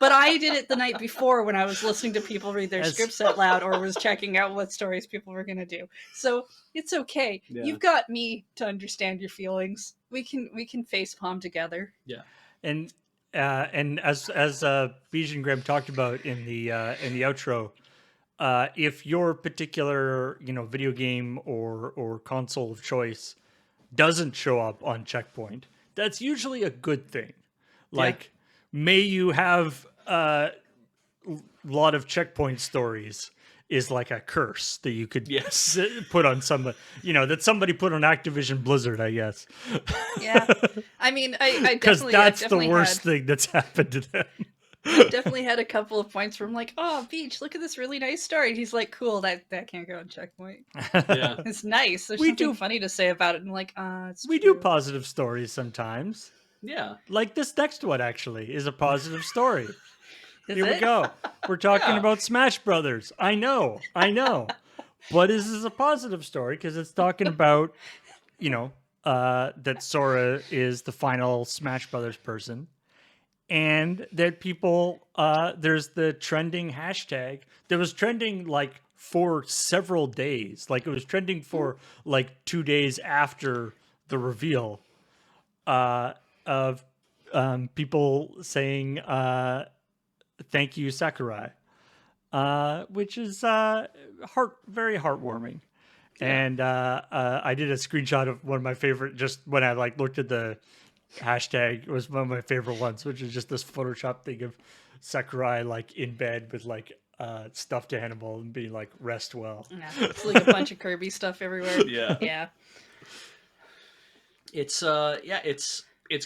but I did it the night before when I was listening to people read their scripts out loud, or was checking out what stories people were going to do. So it's okay. Yeah. You've got me to understand your feelings. We can facepalm together. Yeah. And as Bij and Graham talked about in the outro, if your particular video game or console of choice doesn't show up on CheckPoint, that's usually a good thing. Like, may you have a lot of CheckPoint stories is like a curse that you could put on somebody, that somebody put on Activision Blizzard, I guess. Yeah, I mean, I Because definitely that's the worst thing that's happened to them. I definitely had a couple of points where I'm like, oh, Beach, look at this really nice story. And he's like, cool, that can't go on CheckPoint. Yeah. It's nice. There's We something do- funny to say about it. And I'm like, it's We do true. positive stories sometimes. Yeah. Like this next one, actually, is a positive story. Is Here we it? go. We're talking Yeah. about Smash Brothers. I know. But this is a positive story because it's talking about, that Sora is the final Smash Brothers person. And that people, there's the trending hashtag that was trending like for several days. Like, it was trending for like 2 days after the reveal of people saying, thank you, Sakurai, which is very heartwarming. And I did a screenshot of one of my favorite, just when I like looked at the hashtag, it was one of my favorite ones, which is just this Photoshop thing of Sakurai like in bed with like stuffed animal and being like, rest well. Yeah, it's like a bunch of Kirby stuff everywhere. Yeah. Yeah. It's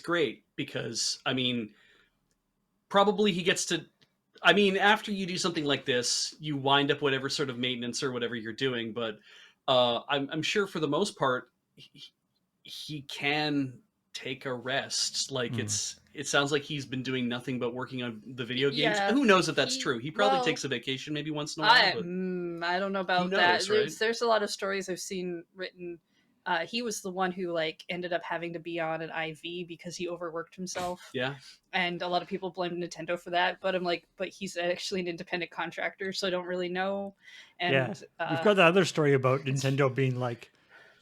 great because, I mean, probably he gets to, I mean, after you do something like this, you wind up whatever sort of maintenance or whatever you're doing, but I'm sure for the most part he can take a rest. Like, it sounds like he's been doing nothing but working on the video games. Yeah, Who knows if that's true? He probably well, takes a vacation maybe once in a while. But I don't know about Who that. knows, right? There's a lot of stories I've seen written. He was the one who like ended up having to be on an IV because he overworked himself. yeah, And a lot of people blamed Nintendo for that, but I'm like, but he's actually an independent contractor, so I don't really know. And We've got the other story about Nintendo being like,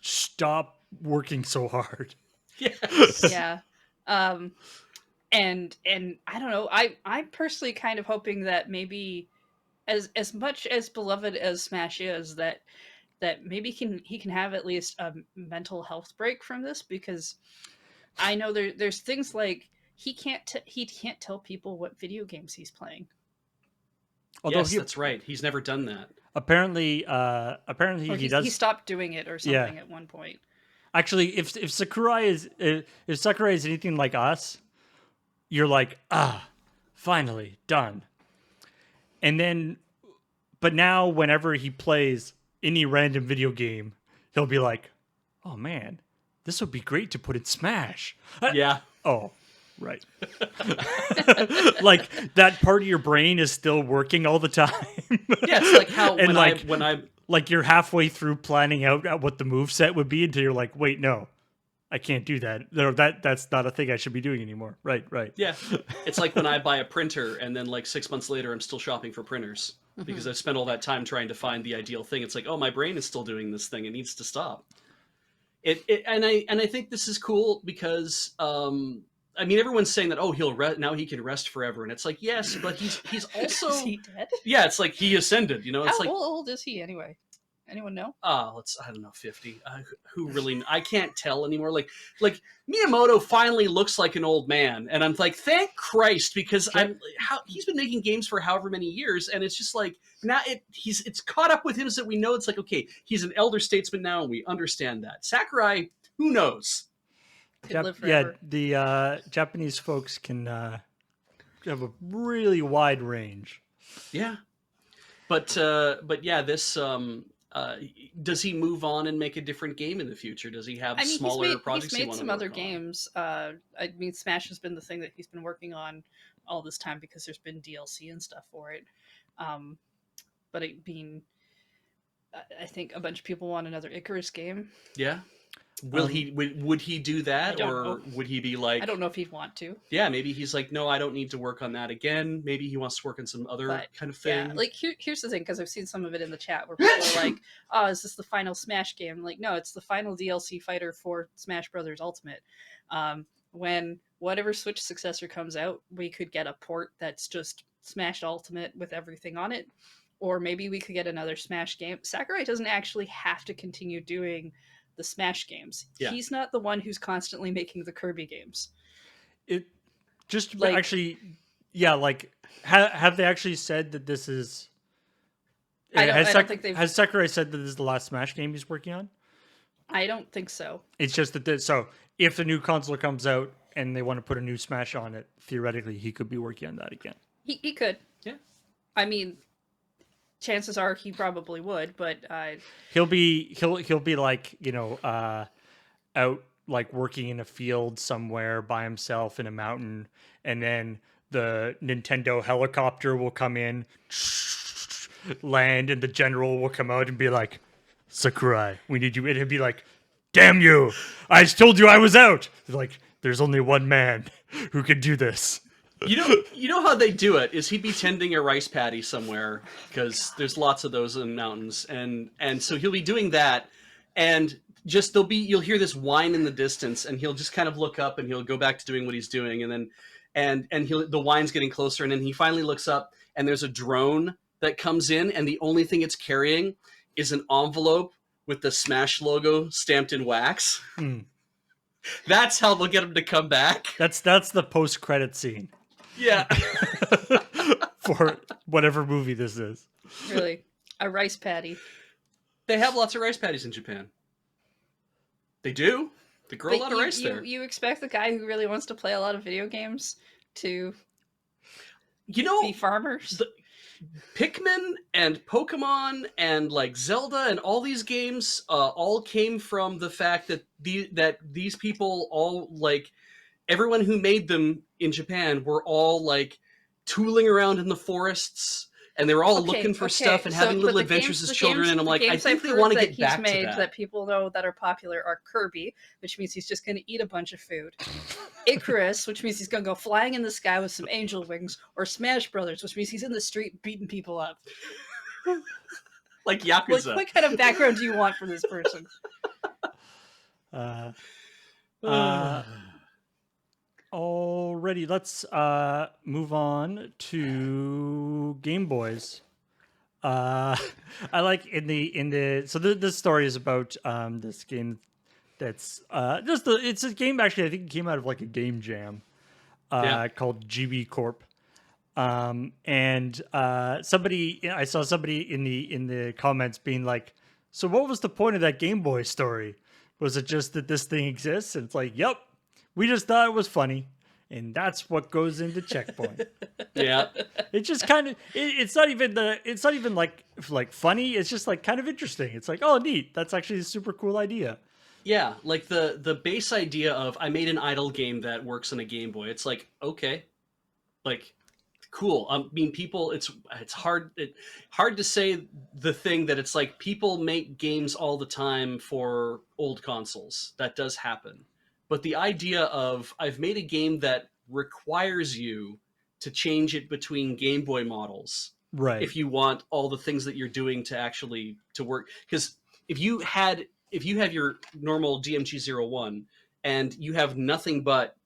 stop working so hard. Yes. Yeah. Um, and I don't know. I'm personally kind of hoping that maybe as much as beloved as Smash is, that maybe he can have at least a mental health break from this, because I know there's things like he can't tell people what video games he's playing. Although Yes, he that's right. He's never done that. apparently Or he he does. stopped doing it or Yeah. something at one point. Actually, if Sakurai is if Sakurai is anything like us, you're like, finally done. And then, but now whenever he plays any random video game, he'll be like, oh man, this would be great to put in Smash. Yeah. Oh, right. Like that part of your brain is still working all the time. Yeah, it's like how And when I like you're halfway through planning out what the move set would be until you're like, wait, no, I can't do that. No, that's not a thing I should be doing anymore. Right. yeah, it's like when I buy a printer and then like 6 months later I'm still shopping for printers because I've spent all that time trying to find the ideal thing. It's like, oh, my brain is still doing this thing. It needs to stop. And I think this is cool because I mean, everyone's saying that, oh, now he can rest forever, and it's like, yes, but he's also Is he dead? yeah, it's like he ascended. You know, it's How like old is he anyway? Anyone know? I don't know, 50. Who really? I can't tell anymore. Like Miyamoto finally looks like an old man, and I'm like, thank Christ, because he's been making games for however many years, and it's just like now it's caught up with him, so that we know it's like, okay, he's an elder statesman now, and we understand that. Sakurai, who knows? Could live yeah, forever. the Japanese folks can have a really wide range. Yeah, but yeah, this does he move on and make a different game in the future? Does he have I mean, smaller projects he's he made want to some work other on? games. I mean, Smash has been the thing that he's been working on all this time because there's been DLC and stuff for it. But it being, I think a bunch of people want another Icarus game. Yeah. Would he do that, I don't or know. would he be like, I don't know if he'd want to. yeah, maybe he's like, no, I don't need to work on that again. Maybe he wants to work on some other But kind of thing. yeah, like here's the thing, because I've seen some of it in the chat where people are like, "Oh, is this the final Smash game?" Like, no, it's the final DLC fighter for Smash Brothers Ultimate. When whatever Switch successor comes out, we could get a port that's just Smash Ultimate with everything on it, or maybe we could get another Smash game. Sakurai doesn't actually have to continue doing the Smash games. Yeah. He's not the one who's constantly making the Kirby games. It just Like- actually, yeah, like have they actually said that this is? I don't think they've. Has Sakurai said that this is the last Smash game he's working on? I don't think so. It's just that so if the new console comes out and they want to put a new Smash on it, theoretically he could be working on that again. He could. Yeah. I mean, chances are he probably would, but He'll be like, you know, out like working in a field somewhere by himself in a mountain, and then the Nintendo helicopter will come in, land, and the general will come out and be like, Sakurai, we need you. And he'll be like, damn you, I told you I was out. Like, there's only one man who can do this. You know how they do it is he'd be tending a rice paddy somewhere because there's lots of those in mountains, and so he'll be doing that, and just you'll hear this whine in the distance, and he'll just kind of look up and he'll go back to doing what he's doing, and then and the whine's getting closer, and then he finally looks up and there's a drone that comes in, and the only thing it's carrying is an envelope with the Smash logo stamped in wax. That's how they'll get him to come back. That's the post-credit scene. Yeah. For whatever movie this is. really, a rice paddy. They have lots of rice paddies in Japan. They do. They grow a lot of rice there. You expect the guy who really wants to play a lot of video games to be farmers? Pikmin and Pokemon and like Zelda and all these games all came from the fact that these people all like everyone who made them in Japan were all like tooling around in the forests, and they were all looking for stuff and having little adventures as children. And I'm like, I think they want to get back to that. That people know that are popular are Kirby, which means he's just going to eat a bunch of food. Icarus, which means he's going to go flying in the sky with some angel wings, or Smash Brothers, which means he's in the street beating people up. Like Yakuza. What kind of background do you want for this person? Uh, uh, Alrighty, let's move on to Game Boys. I like in the so this story is about this game that's it's a game actually I think it came out of like a game jam Yeah. called GB Corp. And somebody I saw somebody in the comments being like, so what was the point of that Game Boy story? Was it just that this thing exists? And it's like, yep, we just thought it was funny, and that's what goes into Checkpoint. Yeah. It just kind of it's not even like funny. It's just like kind of interesting. It's like, oh, neat. That's actually a super cool idea. Yeah, like the base idea of I made an idle game that works on a Game Boy. It's like, okay, like cool. I mean, people. It's hard to say the thing that it's like people make games all the time for old consoles. That does happen, but the idea of I've made a game that requires you to change it between Game Boy models Right. if you want all the things that you're doing to actually to work. Because if you have your normal DMG01 and you have nothing but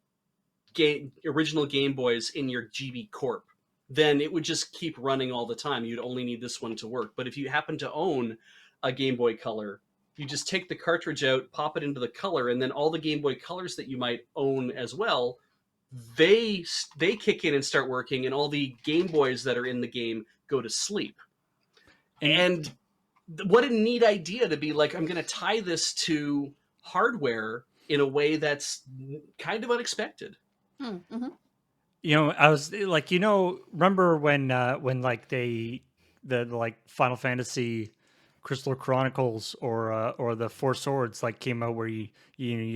original Game Boys in your GB Corp, then it would just keep running all the time. You'd only need this one to work. But if you happen to own a Game Boy Color, you just take the cartridge out, pop it into the color, and then all the Game Boy Colors that you might own as well, they kick in and start working, and all the Game Boys that are in the game go to sleep. And what a neat idea to be like, I'm going to tie this to hardware in a way that's kind of unexpected. Mm-hmm. You know, I was like, remember when like the like Final Fantasy Crystal Chronicles or the Four Swords like came out where you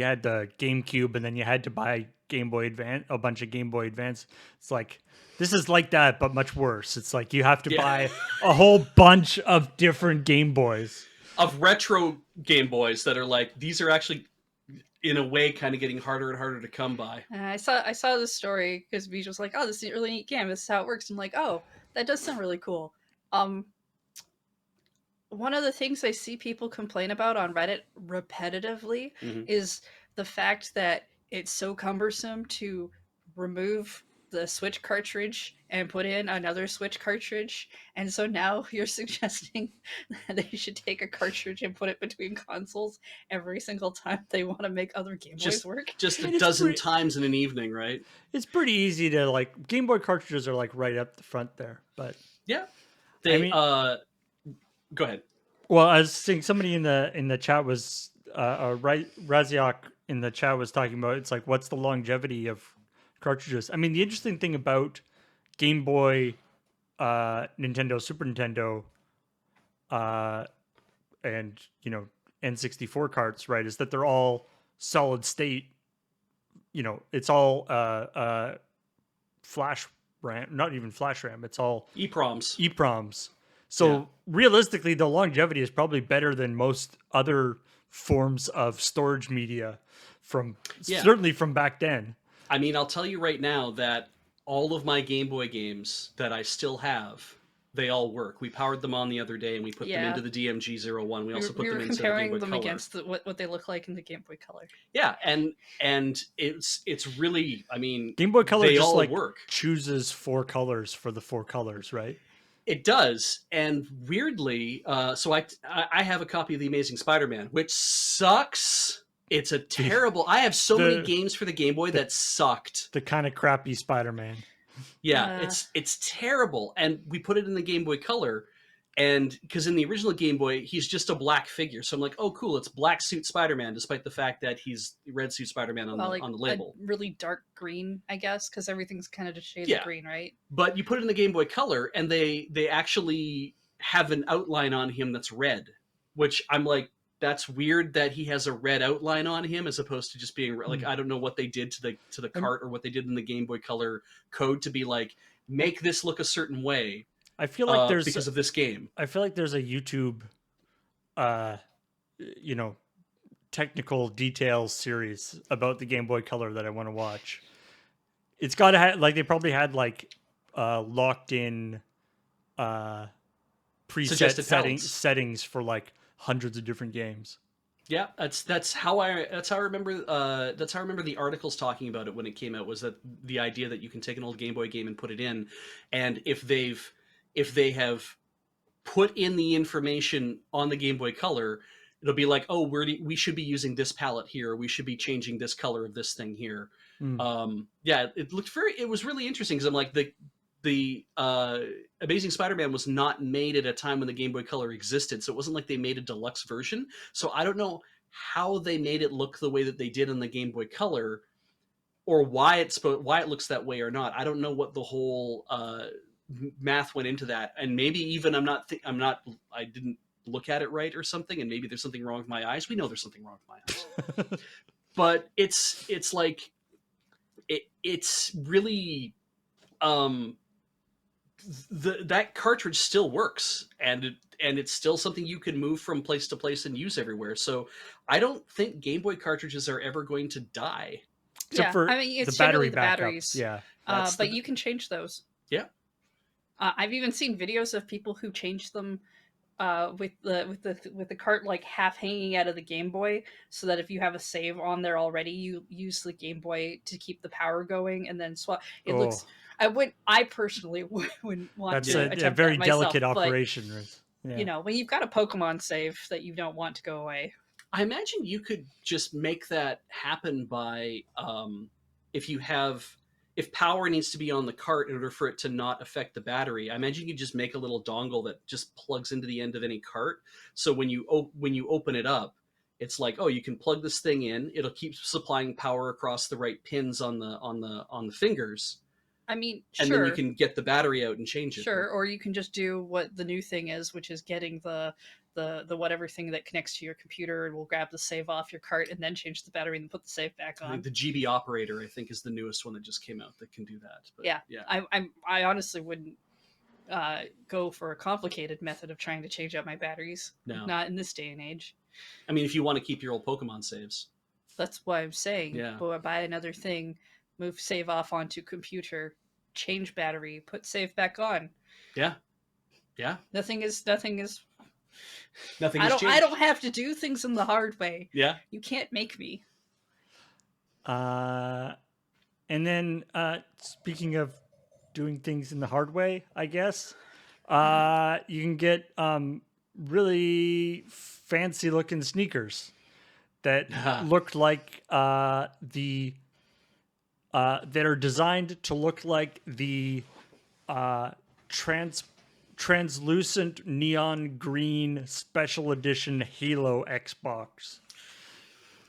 had the GameCube and then you had to buy Game Boy Advance, a bunch of Game Boy Advance. It's like this is like that but much worse. It's like you have to Yeah. buy a whole bunch of different Game Boys. Of retro Game Boys that are like, these are actually in a way kind of getting harder and harder to come by. I saw this story because Beach was like, "Oh, this is a really neat game. This is how it works." I'm like, "Oh, that does sound really cool." One of the things I see people complain about on Reddit repetitively is the fact that it's so cumbersome to remove the Switch cartridge and put in another Switch cartridge. And so now you're suggesting that they should take a cartridge and put it between consoles every single time they want to make other Game Boys work. Just I a mean, it's dozen pretty- times in an evening, right? It's pretty easy to like Game Boy cartridges are like right up the front there, but Yeah. They I mean- go ahead. well, I was seeing somebody in the chat was Raziak in the chat was talking about it's like what's the longevity of cartridges. I mean, the interesting thing about Game Boy, Nintendo, Super Nintendo, and N64 carts, right, is that they're all solid state. It's all flash RAM, not even flash RAM. It's all EPROMs. EPROMs. So realistically, the longevity is probably better than most other forms of storage media certainly from back then. I mean, I'll tell you right now that all of my Game Boy games that I still have, they all work. We powered them on the other day, and we put them into the DMG01. We also put them into the Game comparing Boy them Color. against what they look like in the Game Boy Color. Yeah, and it's really, I mean, Game Boy Color they just all like work. chooses 4 colors for the 4 colors, right? It does, and weirdly, so I have a copy of The Amazing Spider-Man, which sucks. It's a terrible. I have so many games for the Game Boy that sucked. The kind of crappy Spider-Man. Yeah, it's terrible, and we put it in the Game Boy Color, and because in the original Game Boy he's just a black figure, so I'm like, oh cool, it's black suit Spider-Man, despite the fact that he's red suit Spider-Man on the label. Really dark green, I guess, because everything's kind of just shades of green, right? But you put it in the Game Boy Color, and they actually have an outline on him that's red, which I'm like, that's weird that he has a red outline on him as opposed to just being like, I don't know what they did to the cart or what they did in the Game Boy Color code to be like, make this look a certain way. I feel like there's because of this game. I feel like there's a YouTube, technical details series about the Game Boy Color that I want to watch. It's got to have like they probably had like locked in preset Suggested settings for like hundreds of different games. Yeah, that's how I remember the articles talking about it when it came out, was that the idea that you can take an old Game Boy game and put it in, and if they have put in the information on the Game Boy Color, it'll be like, oh, we should be using this palette here, we should be changing this color of this thing here. Mm. Yeah, it was really interesting, because I'm like, the Amazing Spider-Man was not made at a time when the Game Boy Color existed, so it wasn't like they made a deluxe version. So I don't know how they made it look the way that they did on the Game Boy Color, or why it looks that way or not. I don't know what the whole math went into that, and maybe even I didn't look at it right or something, and maybe there's something wrong with my eyes. We know there's something wrong with my eyes, but it's like it's really um that cartridge still works, and it's still something you can move from place to place and use everywhere. So I don't think Game Boy cartridges are ever going to die. Except Yeah, I for mean the it's generally battery the backups. batteries, Yeah. but you can change those. Yeah. I've even seen videos of people who change them with the cart like half hanging out of the Game Boy, so that if you have a save on there already, you use the Game Boy to keep the power going and then swap. It Oh, looks. I personally wouldn't want that's to Yeah. a attempt very that myself, delicate but operation. Right? Yeah. when you've got a Pokemon save that you don't want to go away. I imagine you could just make that happen by if you have if power needs to be on the cart in order for it to not affect the battery. I imagine you could just make a little dongle that just plugs into the end of any cart. So when you open it up, it's like, oh, you can plug this thing in. It'll keep supplying power across the right pins on the fingers, I mean, and then you sure, can get the battery out and change it. But sure, or you can just do what the new thing is, which is getting the whatever thing that connects to your computer and will grab the save off your cart and then change the battery and put the save back I think on. the GB operator, I think, is the newest one that just came out that can do that. But Yeah, yeah, I honestly wouldn't go for a complicated method of trying to change out my batteries. no. Not in this day and age. I mean, if you want to keep your old Pokemon saves, That's why I'm saying, yeah, but buy another thing, move save off onto computer, change battery, put save back on. yeah, yeah. Nothing is. Nothing I has don't. I changed. don't have to do things in the hard way. Yeah, You can't make me. Uh, and then speaking of doing things in the hard way, I guess you can get really fancy looking sneakers that look like the that are designed to look like the uh, trans translucent neon green special edition Halo Xbox.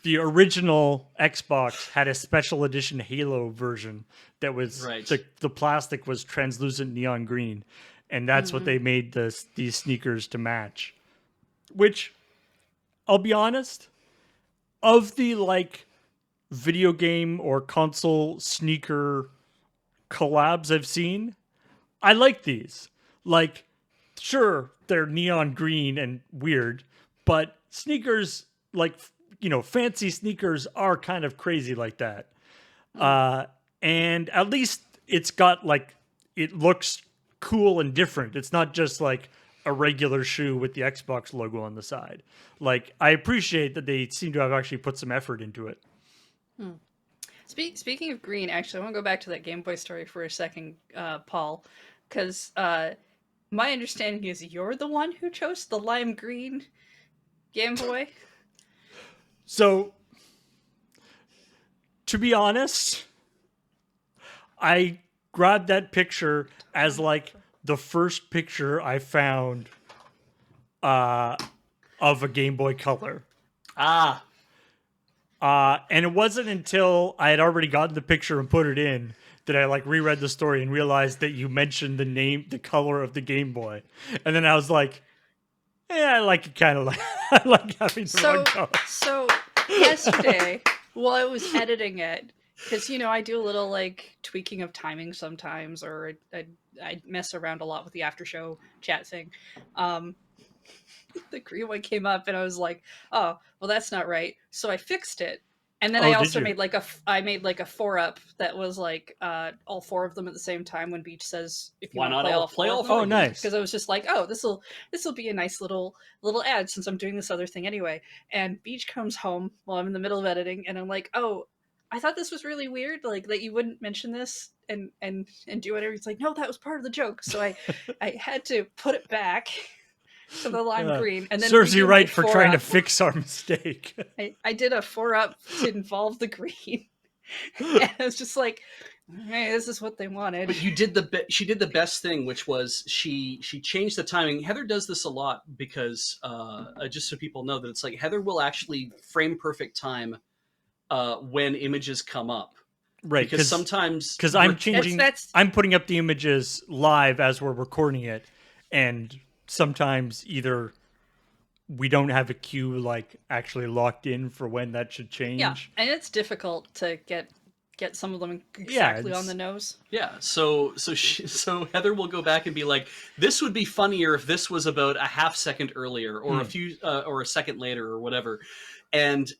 The original Xbox had a special edition Halo version that was right. the plastic was translucent neon green, and that's what they made these sneakers to match. Which, I'll be honest, of the like video game or console sneaker collabs I've seen, I like these. Like, sure, they're neon green and weird, but sneakers, like, fancy sneakers are kind of crazy like that. And at least it's got, like, it looks cool and different. It's not just like a regular shoe with the Xbox logo on the side. Like, I appreciate that they seem to have actually put some effort into it. Speaking of green, actually, I want to go back to that Game Boy story for a second, Paul, because my understanding is you're the one who chose the lime green Game Boy. So, to be honest, I grabbed that picture as like the first picture I found of a Game Boy Color. Ah, And it wasn't until I had already gotten the picture and put it in that I like reread the story and realized that you mentioned the color of the Game Boy. And then I was like, yeah, I like it kind of like, I like having the wrong color. So yesterday, while I was editing it, because I do a little like tweaking of timing sometimes, or I mess around a lot with the after show chat thing. The green one came up, and I was like, "Oh, well, that's not right." So I fixed it, And then Oh, I did also you? made like I made like a 4-up that was like all 4 of them at the same time when Beach says if you Why want to not play all play 4 of all them. four Oh, of them? nice. Because I was just like, oh, this will be a nice little ad since I'm doing this other thing anyway. And Beach comes home while I'm in the middle of editing, and I'm like, oh, I thought this was really weird, like that you wouldn't mention this and do whatever. He's like, no, that was part of the joke. So I had to put it back to the lime green and then Serves you redo my right for trying to 4-up. fix our mistake. I did a 4-up to involve the green. And I was just like, hey, this is what they wanted. But you did she did the best thing, which was she changed the timing. Heather does this a lot because just so people know that it's like Heather will actually frame perfect time when images come up. Right, Because sometimes because That's I'm putting up the images live as we're recording it, and sometimes either we don't have a cue like actually locked in for when that should yeah, change. and it's difficult to get some of them Yeah, exactly on the nose. Yeah, so Heather will go back and be like, "This would be funnier if this was about a half second earlier, or a few, or a second later, or whatever." And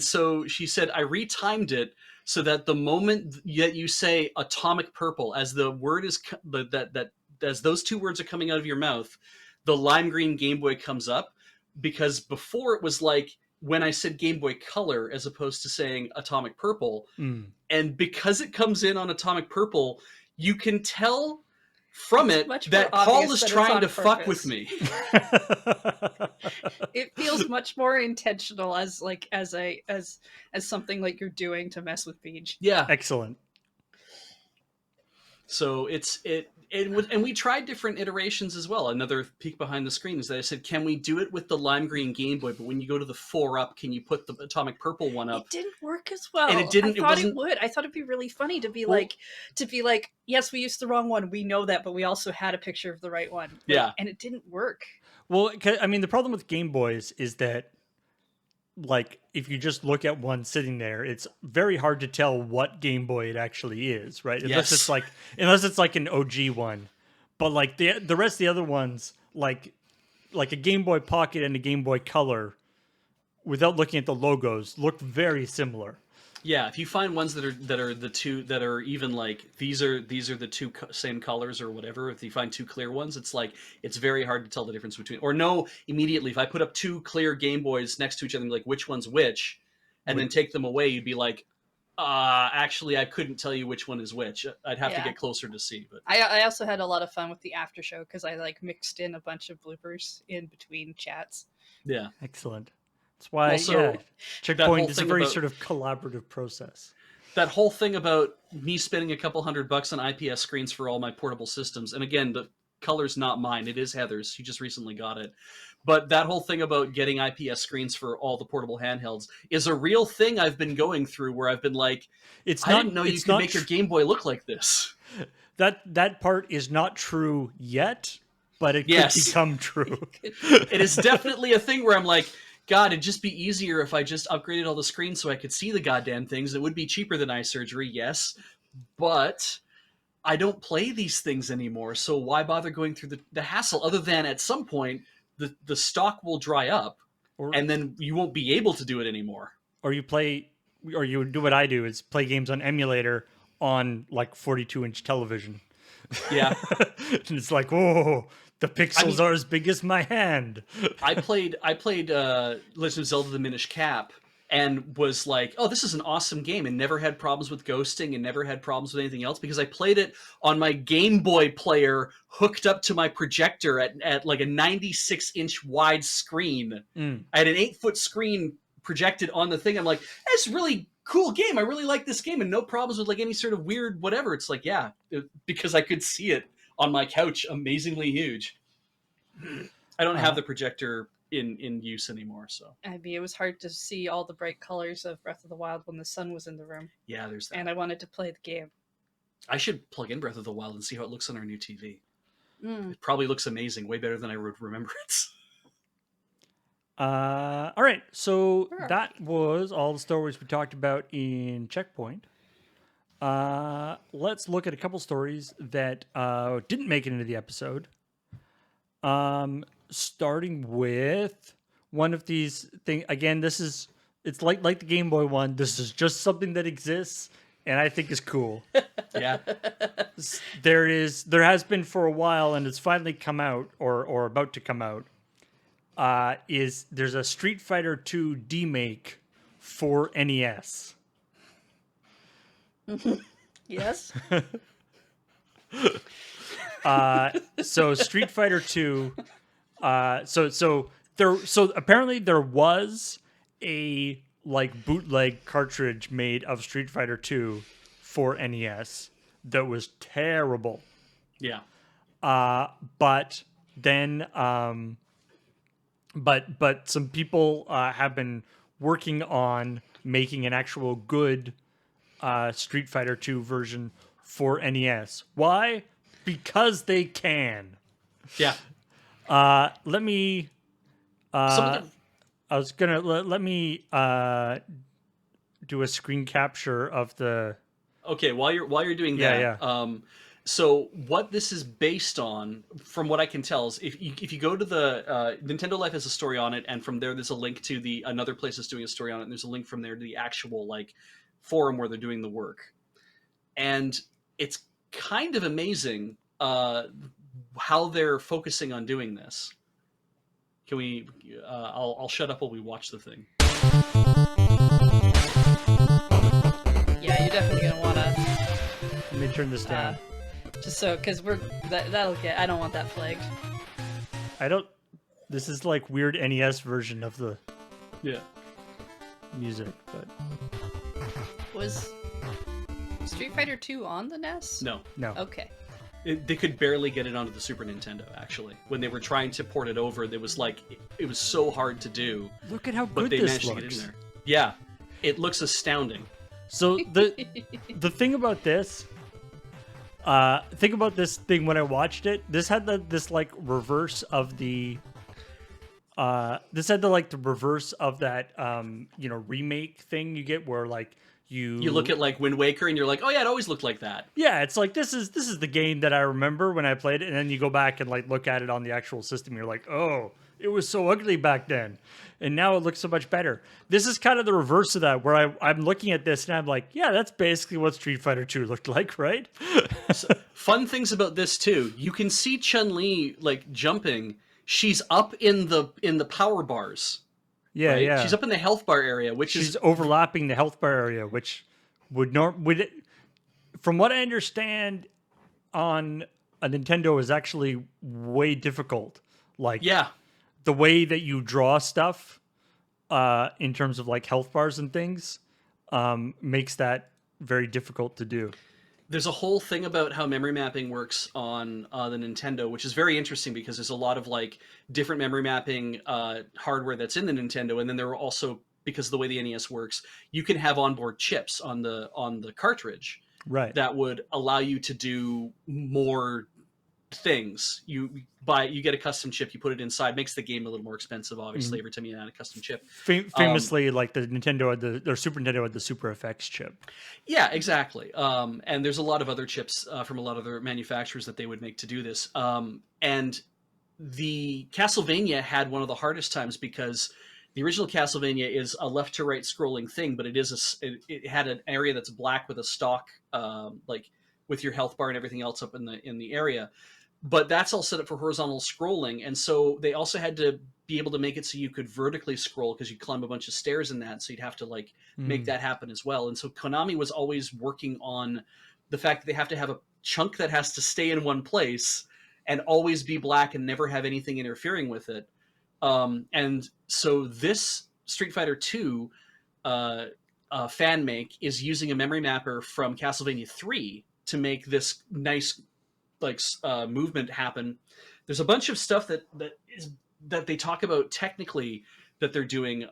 so she said, "I retimed it so that the moment that you say atomic purple, as the word is that as those two words are coming out of your mouth, the lime green Game Boy comes up, because before it was like when I said Game Boy Color as opposed to saying atomic purple." Mm. And because it comes in on atomic purple, you can tell from It's it much more that Paul obvious is that it's trying on to fuck with purpose. me. It feels much more intentional as something like you're doing to mess with Beach. Yeah. Excellent. So and we tried different iterations as well. Another peek behind the screen is that I said, can we do it with the lime green Game Boy, but when you go to the 4-up, can you put the atomic purple one up? It didn't work as And well. it didn't. I It thought it wasn't. would. I thought it'd be really funny to be Well, like, yes, we used the wrong one. We know that, but we also had a picture of the right one. Yeah. And it didn't work. Well, I mean, the problem with Game Boys is that, like, if you just look at one sitting there, it's very hard to tell what Game Boy it actually is, right? Unless Yes. it's like an OG one. But like the rest of the other ones, like a Game Boy Pocket and a Game Boy Color, without looking at the logos, look very similar. Yeah, if you find ones that are the two that are even like these are the two same colors or whatever, if you find two clear ones, it's like it's very hard to tell the difference between, or know immediately. If I put up two clear Game Boys next to each other, and be like, which one's which, and then take them away, you'd be like, actually, I couldn't tell you which one is which. I'd have to Yeah. get closer to see. But I also had a lot of fun with the after show because I like mixed in a bunch of bloopers in between chats. yeah, Excellent. That's why, also yeah, that whole CheckPoint is a thing very about sort of collaborative process. that whole thing about me spending a couple $100 on IPS screens for all my portable systems. And again, the color's not mine; it is Heather's. She just recently got it. But that whole thing about getting IPS screens for all the portable handhelds is a real thing I've been going through, where I've been like, I didn't know you could make your Game Boy look like this. That part is not true yet, but it Yes. could become true. It is definitely a thing where I'm like, God, it'd just be easier if I just upgraded all the screens so I could see the goddamn things. It would be cheaper than eye surgery, yes, but I don't play these things anymore, so why bother going through the hassle, other than at some point the stock will dry up, Or and then you won't be able to do it anymore. or you do what I do, is play games on emulator on like 42-inch television. Yeah. And it's like, whoa, the pixels are as big as my hand. I played Legend of Zelda: The Minish Cap, and was like, oh, this is an awesome game, and never had problems with ghosting and never had problems with anything else because I played it on my Game Boy player hooked up to my projector at like a 96-inch wide screen. Mm. I had an 8-foot screen projected on the thing. I'm like, that's a really cool game. I really like this game, and no problems with like any sort of weird whatever. It's like, yeah, because I could see it on my couch, amazingly huge. I don't have the projector in use anymore, so I mean, it was hard to see all the bright colors of Breath of the Wild when the sun was in the room, yeah, there's that. and I wanted to play the game. I should plug in Breath of the Wild and see how it looks on our new TV. Mm. It probably looks amazing, way better than I would remember it. All right, so Where are that was all the stories we talked about in CheckPoint. Let's look at a couple stories that didn't make it into the episode. Starting with one of these things. Again, this is It's like the Game Boy one. This is just something that exists, and I think is cool. Yeah. There has been for a while, and it's finally come out or about to come out. There's a Street Fighter 2 demake for NES. Yes. So Street Fighter 2 so apparently there was a like bootleg cartridge made of Street Fighter 2 for NES that was terrible. Yeah. But then but some people have been working on making an actual good Street Fighter 2 version for NES. Why? Because they can. Yeah. Let me. Some of the I was gonna let me do a screen capture of the. Okay, while you're doing Yeah, that, so what this is based on, from what I can tell, is if you go to the Nintendo Life has a story on it, and from there's a link to the another place that's doing a story on it, and there's a link from there to the actual like forum where they're doing the work, and it's kind of amazing how they're focusing on doing this. Can we? I'll shut up while we watch the thing. Yeah, you're definitely gonna wanna Let me turn this down. just so because that'll get. I don't want that flagged. I don't. This is like weird NES version of the Yeah. music, but Was Street Fighter 2 on the NES? No. Okay. They could barely get it onto the Super Nintendo. Actually, when they were trying to port it over, it was so hard to do. look at how But good they this managed to get it in looks. there. Yeah, it looks astounding. So the thing about this, think about this thing when I watched it. This had this like reverse of the. This had the reverse of that remake thing you get where like You look at like Wind Waker and you're like, oh yeah, it always looked like that. yeah, it's like this is the game that I remember when I played it, and then you go back and like look at it on the actual system. You're like, oh, it was so ugly back then, and now it looks so much better. This is kind of the reverse of that, where I'm looking at this and I'm like, yeah, that's basically what Street Fighter 2 looked like, right? Fun things about this too. You can see Chun-Li like jumping. She's up in the power bars. Yeah, Right? yeah. She's up in the health bar area, which She's is overlapping the health bar area, which from what I understand, on a Nintendo is actually way difficult. Like yeah. the way that you draw stuff, in terms of like health bars and things, makes that very difficult to do. There's a whole thing about how memory mapping works on the Nintendo, which is very interesting because there's a lot of like different memory mapping hardware that's in the Nintendo, and then there are also, because of the way the NES works, you can have onboard chips on the cartridge Right. that would allow you to do more things. You get a custom chip, you put it inside, makes the game a little more expensive, obviously, every time you add a custom chip. Famously, like the Nintendo had their Super Nintendo had the Super FX chip. Yeah, exactly. And there's a lot of other chips from a lot of other manufacturers that they would make to do this. And the Castlevania had one of the hardest times because the original Castlevania is a left to right scrolling thing, but it had an area that's black with a stalk, like with your health bar and everything else up in the area. But that's all set up for horizontal scrolling, and so they also had to be able to make it so you could vertically scroll because you climb a bunch of stairs in that, so you'd have to like make that happen as well. And so Konami was always working on the fact that they have to have a chunk that has to stay in one place and always be black and never have anything interfering with it. And so this Street Fighter 2 fan make is using a memory mapper from Castlevania 3 to make this nice movement happen. There's a bunch of stuff that they talk about technically that they're doing.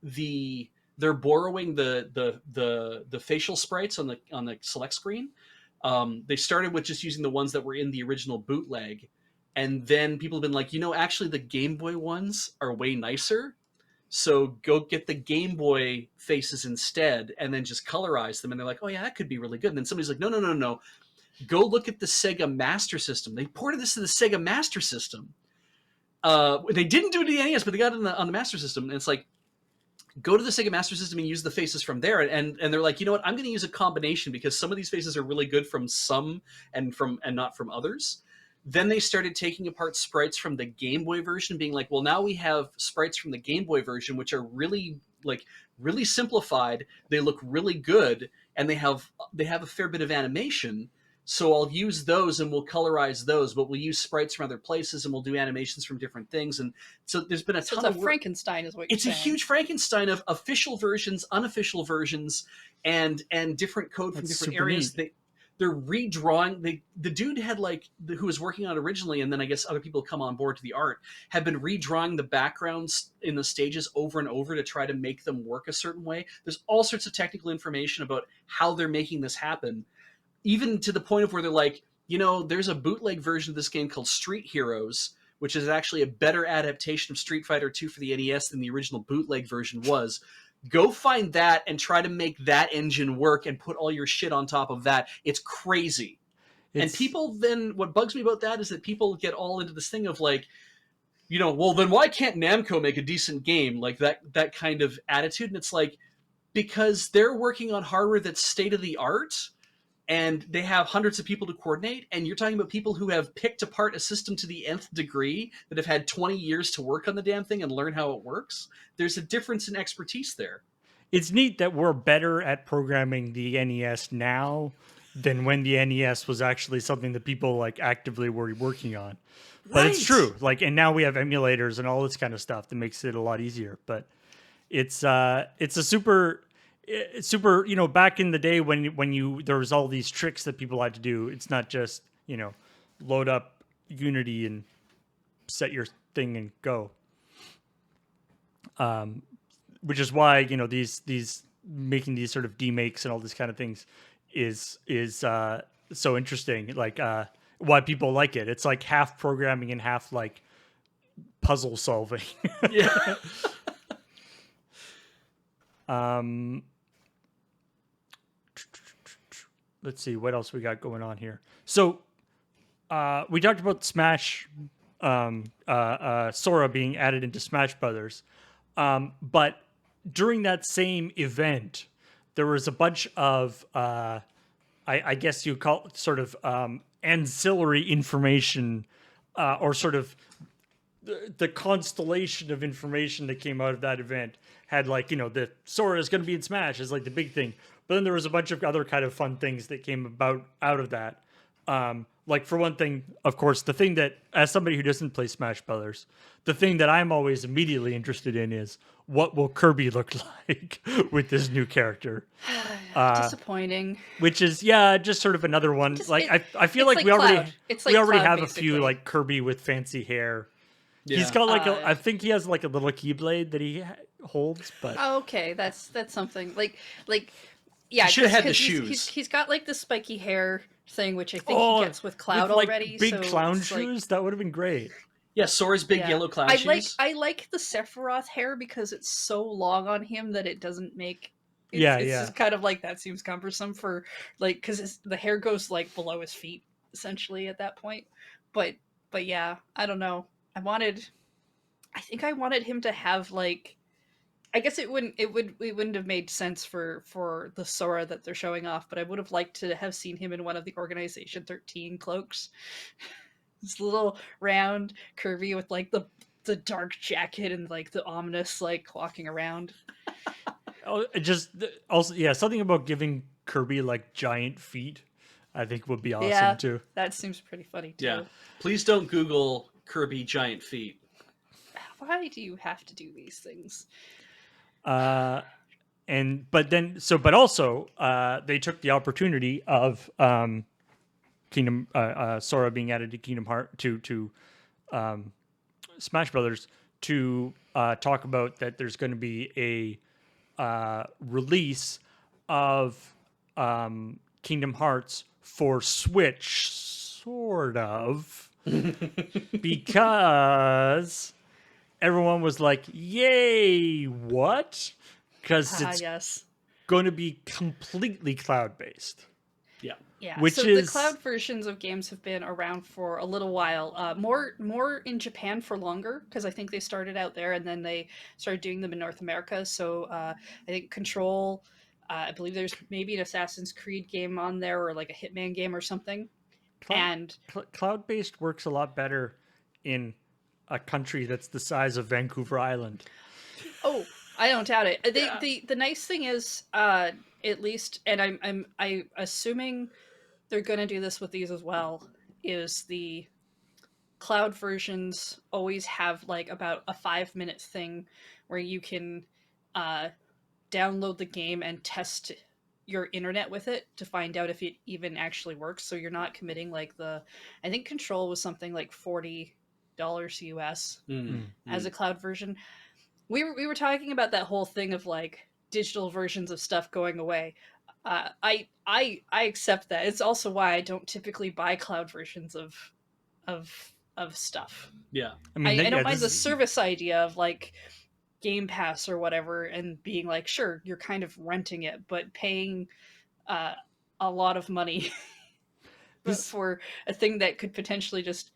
They're borrowing the facial sprites on the select screen. They started with just using the ones that were in the original bootleg, and then people have been like, actually the Game Boy ones are way nicer. So go get the Game Boy faces instead, and then just colorize them. And they're like, oh yeah, that could be really good. And then somebody's like, no. Go look at the Sega Master System. They ported this to the Sega Master System. They didn't do it to the NES, but they got it on the Master System. And it's like, go to the Sega Master System and use the faces from there. And they're like, you know what? I'm going to use a combination because some of these faces are really good from some and not from others. Then they started taking apart sprites from the Game Boy version, being like, well, now we have sprites from the Game Boy version, which are really really simplified. They look really good, and they have a fair bit of animation. So I'll use those and we'll colorize those, but we'll use sprites from other places and we'll do animations from different things. And so there's been a ton it's of a work. Frankenstein is what you're It's saying. a huge Frankenstein of official versions, unofficial versions, and different code from That's different super areas. neat. They're redrawing. The dude had who was working on it originally, and then I guess other people come on board to the art, have been redrawing the backgrounds in the stages over and over to try to make them work a certain way. There's all sorts of technical information about how they're making this happen, even to the point of where they're like, you know, there's a bootleg version of this game called Street Heroes, which is actually a better adaptation of Street Fighter 2 for the NES than the original bootleg version was. Go find that and try to make that engine work and put all your shit on top of that. It's crazy. And people then, what bugs me about that is that people get all into this thing of like, you know, well, then why can't Namco make a decent game? Like that kind of attitude. And it's like, because they're working on hardware that's state of the art, and they have hundreds of people to coordinate, and you're talking about people who have picked apart a system to the nth degree, that have had 20 years to work on the damn thing and learn how it works. There's a difference in expertise there. It's neat that we're better at programming the NES now than when the NES was actually something that people like actively were working on. But it's true. Like, and now we have emulators and all this kind of stuff that makes it a lot easier. But it's a super, you know, back in the day when there was all these tricks that people had to do. It's not just, you know, load up Unity and set your thing and go. Which is why, you know, these making these sort of demakes and all this kind of things is so interesting. Like why people like it. It's like half programming and half like puzzle solving. Yeah. Let's see what else we got going on here. So we talked about Smash, Sora being added into Smash Brothers, but during that same event, there was a bunch of I guess you call it sort of ancillary information, or sort of the constellation of information that came out of that event had, like, you know, the Sora is going to be in Smash is like the big thing. But then there was a bunch of other kind of fun things that came about out of that. Like, for one thing, of course, the thing that, as somebody who doesn't play Smash Brothers, the thing that I'm always immediately interested in is what will Kirby look like with this new character? Disappointing. Which is, yeah, just sort of another one. Just- Like, it- I feel it's like like we already Cloud. It's we like already Cloud, have a few basically. like Kirby with fancy hair. Yeah. He's got like I think he has like a little keyblade that he holds, but Oh, okay, that's something. Like yeah, He should have had the 'cause shoes. He's got like the spiky hair thing, which I think Oh, he gets with Cloud with, like, already. big so clown it's like- shoes. That would have been great. Yeah, Sora's big yeah. yellow cloud shoes. I like the Sephiroth hair because it's so long on him that it doesn't make. It's, Yeah, it's yeah. just kind of like that seems cumbersome for like because the hair goes like below his feet essentially at that point. But yeah, I don't know. I think I wanted him to have like. I guess it wouldn't have made sense for the Sora that they're showing off, but I would have liked to have seen him in one of the Organization 13 cloaks. This little round Kirby with like the dark jacket and like the ominous like walking around. Oh, also, yeah, something about giving Kirby like giant feet, I think would be awesome Yeah. too. That seems pretty funny too. Yeah. Please don't Google Kirby giant feet. Why do you have to do these things? But also they took the opportunity of Kingdom Sora being added to Kingdom Heart to Smash Brothers to talk about that there's going to be a release of Kingdom Hearts for Switch, sort of, because everyone was like, "Yay, what?" Because it's Yes. going to be completely cloud-based. Yeah. Yeah, which so the is cloud versions of games have been around for a little while. More in Japan for longer because I think they started out there and then they started doing them in North America. So I think Control. I believe there's maybe an Assassin's Creed game on there or like a Hitman game or something. cloud And cloud based works a lot better in a country that's the size of Vancouver Island. oh, I don't doubt it. Yeah. The nice thing is, at least, and I assuming they're going to do this with these as well. Is the cloud versions always have like about a 5 minute thing where you can uh, download the game and test your internet with it to find out if it even actually works. So you're not committing like I think Control was something like $40 US Mm, Mm. as mm. a cloud version. We were talking about that whole thing of like digital versions of stuff going away. I accept that. It's also why I don't typically buy cloud versions of stuff. Yeah. I mean, I yeah, don't mind this the is service idea of like Game Pass or whatever, and being like, sure, you're kind of renting it, but paying uh, a lot of money this. for a thing that could potentially just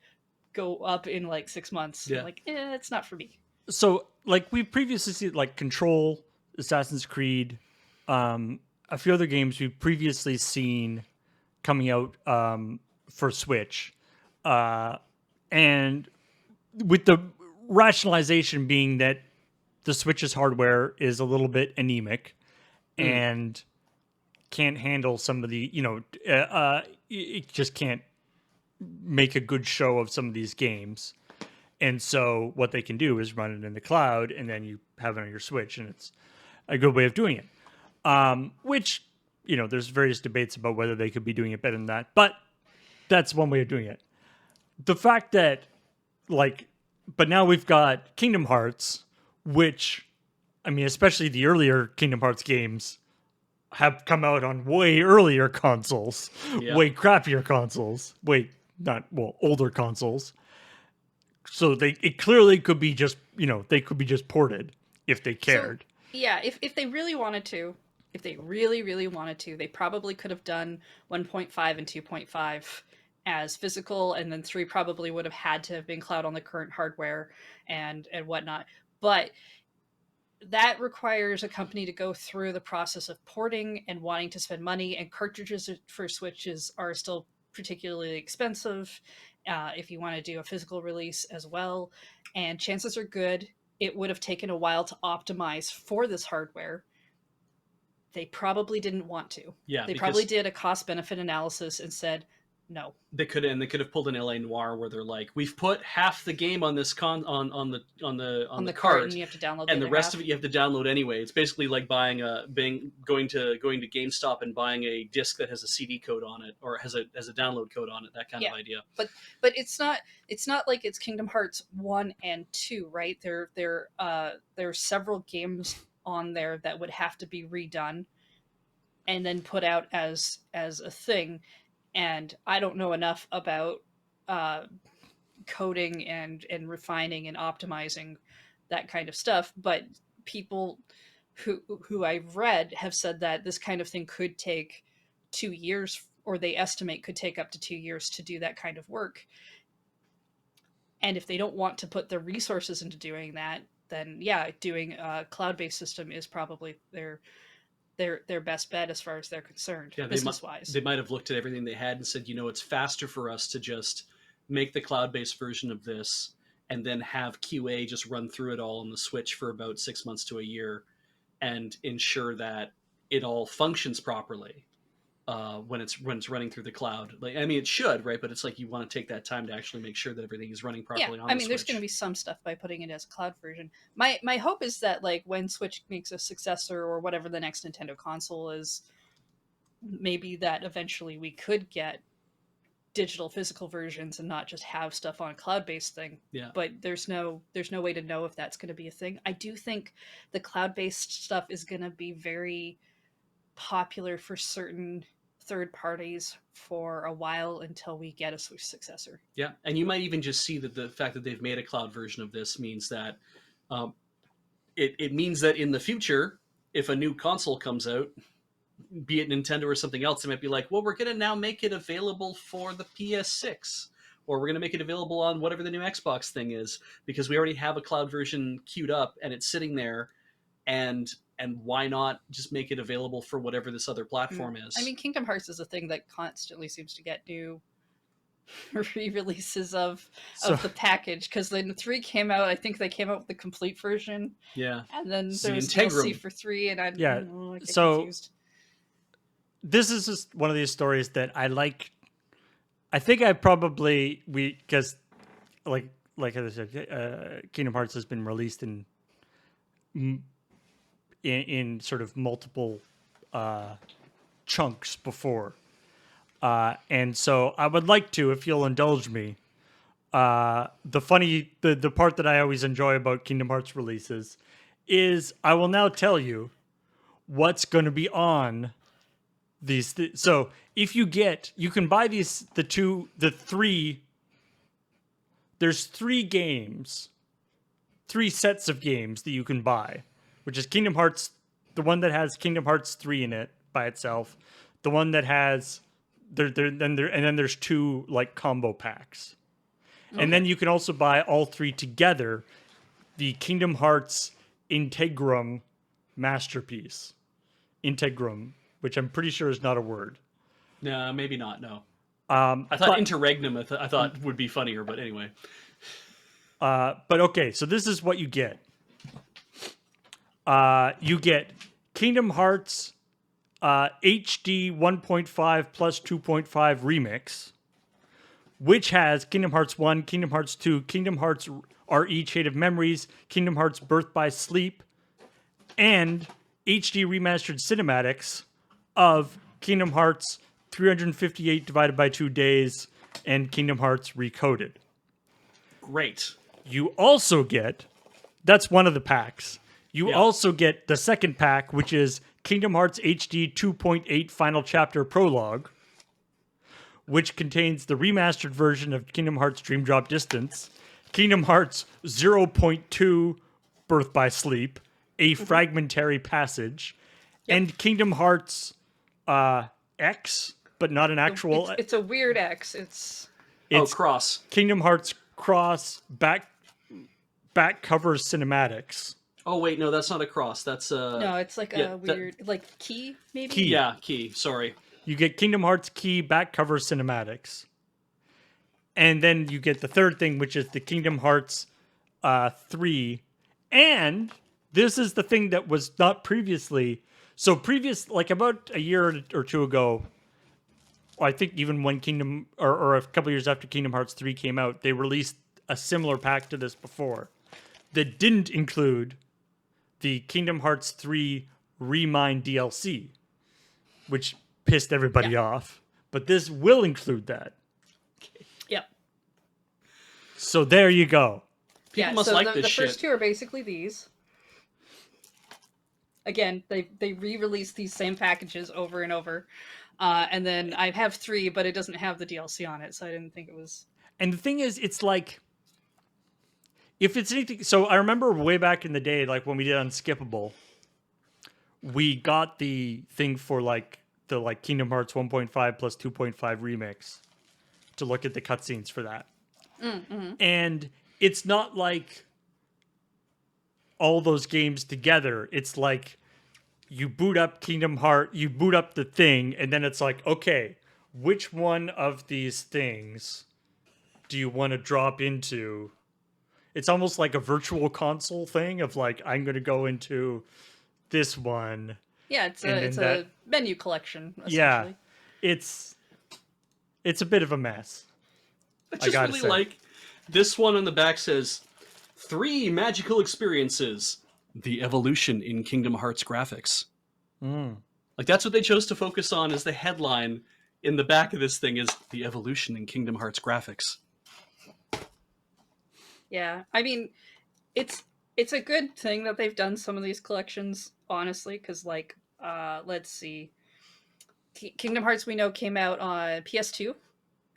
go up in like 6 months. Yeah. Like, it's not for me. So, like we previously see, like Control, Assassin's Creed, a few other games we've previously seen coming out for Switch, and with the rationalization being that the Switch's hardware is a little bit anemic Mm. and can't handle some of the, it just can't make a good show of some of these games. And so what they can do is run it in the cloud, and then you have it on your Switch, and it's a good way of doing it. Which, there's various debates about whether they could be doing it better than that, but that's one way of doing it. The fact that, like, but now we've got Kingdom Hearts, which, I mean, especially the earlier Kingdom Hearts games have come out on way earlier consoles, Yeah. way crappier consoles, older consoles. So it clearly could be just, they could be just ported if they So cared. yeah, if they really wanted to, if they really really wanted to, they probably could have done 1.5 and 2.5 as physical, and then 3 probably would have had to have been cloud on the current hardware and whatnot. But that requires a company to go through the process of porting and wanting to spend money, and cartridges for Switches are still particularly expensive if you want to do a physical release as well. And chances are good it would have taken a while to optimize for this hardware. They probably didn't want to. Yeah, They probably because did a cost benefit analysis and said no. they could have pulled an LA Noir where they're like, we've put half the game on this on On the the cart, and cart, you have to download and the the other rest half. of it you have to download anyway. It's basically like going to GameStop and buying a disc that has a CD code on it or has a download code on it. That kind Yeah, of idea. but it's not like it's Kingdom Hearts 1 and 2, right? There are several games on there that would have to be redone and then put out as a thing. And I don't know enough about uh, coding and refining and optimizing that kind of stuff, but people who I've read have said that this kind of thing could take 2 years, or they estimate could take up to 2 years to do that kind of work. And if they don't want to put the resources into doing that, then yeah, doing a cloud-based system is probably their best bet as far as they're concerned, Yeah, business wise. they might have looked at everything they had and said, it's faster for us to just make the cloud-based version of this and then have QA just run through it all on the Switch for about 6 months to a year and ensure that it all functions properly when it's running through the cloud. Like, I mean, it should, right? But it's like you want to take that time to actually make sure that everything is running Yeah, properly on I the mean, there's going to Switch. be some stuff by putting it as a cloud version. My hope is that like when Switch makes a successor or whatever the next Nintendo console is, maybe that eventually we could get digital physical versions and not just have stuff on a cloud-based thing. Yeah. But there's no way to know if that's going to be a thing. I do think the cloud-based stuff is going to be very popular for certain third parties for a while until we get a Switch successor. Yeah, and you might even just see that the fact that they've made a cloud version of this means that um, it means that in the future, if a new console comes out, be it Nintendo or something else, they might be like, well, we're going to now make it available for the PS6, or we're going to make it available on whatever the new Xbox thing is, because we already have a cloud version queued up and it's sitting there, and why not just make it available for whatever this other platform is? I mean, Kingdom Hearts is a thing that constantly seems to get new re-releases of the package, because then 3 came out. I think they came out with the complete version, yeah, and then it's there the was DLC Integrum. for 3, and I Yeah, don't know, I get so- confused. This is just one of these stories that I like. I think I probably because like I said, Kingdom Hearts has been released in sort of multiple chunks before, and so I would like to, if you'll indulge me. The part that I always enjoy about Kingdom Hearts releases is I will now tell you what's going to be on these. So if you can buy these, the 3. There's 3 games, 3 sets of games that you can buy, which is Kingdom Hearts, the one that has Kingdom Hearts 3 in it by itself, the one that has and then there's 2 like combo packs. Okay. And then you can also buy all 3 together, the Kingdom Hearts Integrum masterpiece. Integrum, which I'm pretty sure is not a word. No, maybe not. No. I thought interregnum. I thought would be funnier, but anyway. But okay, so this is what you get. You get Kingdom Hearts HD 1.5 plus 2.5 remix, which has Kingdom Hearts 1, Kingdom Hearts 2, Kingdom Hearts RE Chain of Memories, Kingdom Hearts Birth by Sleep, and HD remastered cinematics of Kingdom Hearts 358 divided by 2 days and Kingdom Hearts Recoded. Great. You also get, that's one of the packs. You also get the second pack, which is Kingdom Hearts HD 2.8 Final Chapter Prologue, which contains the remastered version of Kingdom Hearts Dream Drop Distance, Kingdom Hearts 0.2 Birth by Sleep, a fragmentary passage, and Kingdom Hearts X, but not an actual. It's a weird X. It's Cross. Kingdom Hearts Cross back cover cinematics. Oh wait, no, that's not a cross. That's no, it's like a weird like key maybe. Key. Yeah, key. Sorry. You get Kingdom Hearts Key back cover cinematics, and then you get the third thing, which is the Kingdom Hearts 3, and this is the thing that was not previously. So like about a year or 2 ago, I think even when Kingdom or a couple years after Kingdom Hearts 3 came out, they released a similar pack to this before that didn't include the Kingdom Hearts 3 Remind DLC, which pissed everybody off. But this will include that. Yep. So there you go. People must like this the shit. first 2 are basically these. Again, they re-release these same packages over and over. And then I have 3, but it doesn't have the DLC on it, so I didn't think it was... And the thing is, it's like... If it's anything... So I remember way back in the day, like when we did Unskippable, we got the thing for like the like Kingdom Hearts 1.5 plus 2.5 remix to look at the cutscenes for that. Mm-hmm. And it's not like all those games together. It's like you boot up Kingdom Hearts, you boot up the thing, and then it's like, okay, which one of these things do you want to drop into? It's almost like a virtual console thing of like, I'm going to go into this one. Yeah, it's a menu collection, essentially. Yeah, it's a bit of a mess. I just really say. Like this one on the back says 3 magical experiences. The evolution in Kingdom Hearts graphics. Like that's what they chose to focus on as the headline in the back of this thing is the evolution in Kingdom Hearts graphics. Yeah, I mean, it's a good thing that they've done some of these collections, honestly, because like, let's see, Kingdom Hearts we know came out on PS2,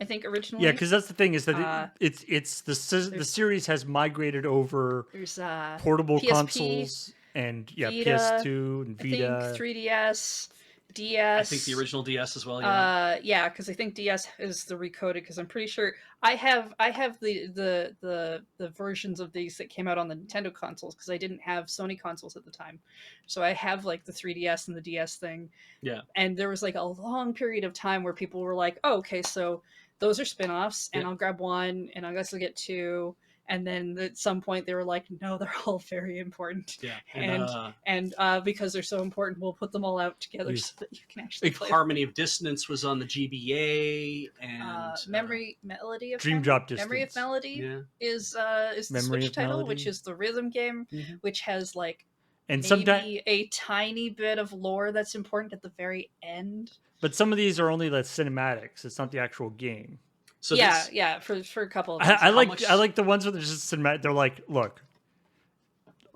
I think originally. Yeah, because that's the thing is that it's the series has migrated over. There's portable PSP, consoles and Vita, PS2 and Vita. I think 3DS. DS. I think the original DS as well. Yeah. Yeah, because I think DS is the recoded. Because I'm pretty sure I have the versions of these that came out on the Nintendo consoles because I didn't have Sony consoles at the time, so I have like the 3DS and the DS thing. Yeah. And there was like a long period of time where people were like, "Oh, okay, so those are spin-offs, and Yeah. I'll grab one, and I guess I'll get two." And then at some point they were like, "No, they're all very important." Yeah. And because they're so important, we'll put them all out together You- so that you can actually Like play Harmony of Dissonance was on the GBA, and Melody of Dream Drop Memory of Distance. Melody yeah. is the Memory Switch of title, Melody. which is the rhythm game, Mhm. which has like And maybe sometimes, a tiny bit of lore that's important at the very end. but some of these are only the cinematics. It's not the actual game. So yeah, this, yeah, for a couple of I, these. I like much- I like the ones where they're just cinematic. They're like, look,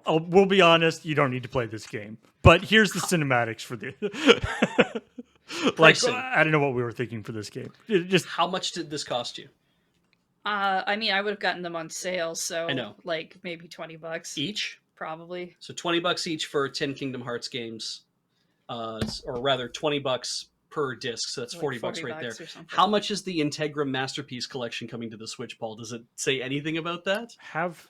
we'll be honest, you don't need to play this game, but here's the cinematics for the. Like, Pricing. I don't know what we were thinking for this game. It just how much did this cost you I mean, I would have gotten them on sale, so I know. like maybe $20 each? probably. So $20 each for 10 Kingdom Hearts games, or rather $20 per disc. So that's Like $40 right there. or something. How much is the Integra Masterpiece Collection coming to the Switch, Paul? Does it say anything about that? have.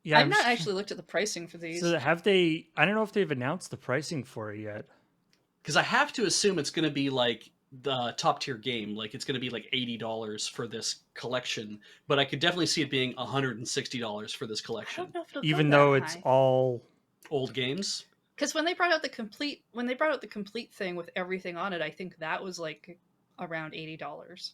Yeah, I've I'm not just- actually looked at the pricing for these. So have they? I don't know if they've announced the pricing for it yet. Because I have to assume it's going to be like the top tier game. Like it's going to be like $80 for this collection. But I could definitely see it being $160 for this I collection. don't know if it'll Even go though that it's high. all. Old games. Because when they brought out the complete thing with everything on it, I think that was like around $80.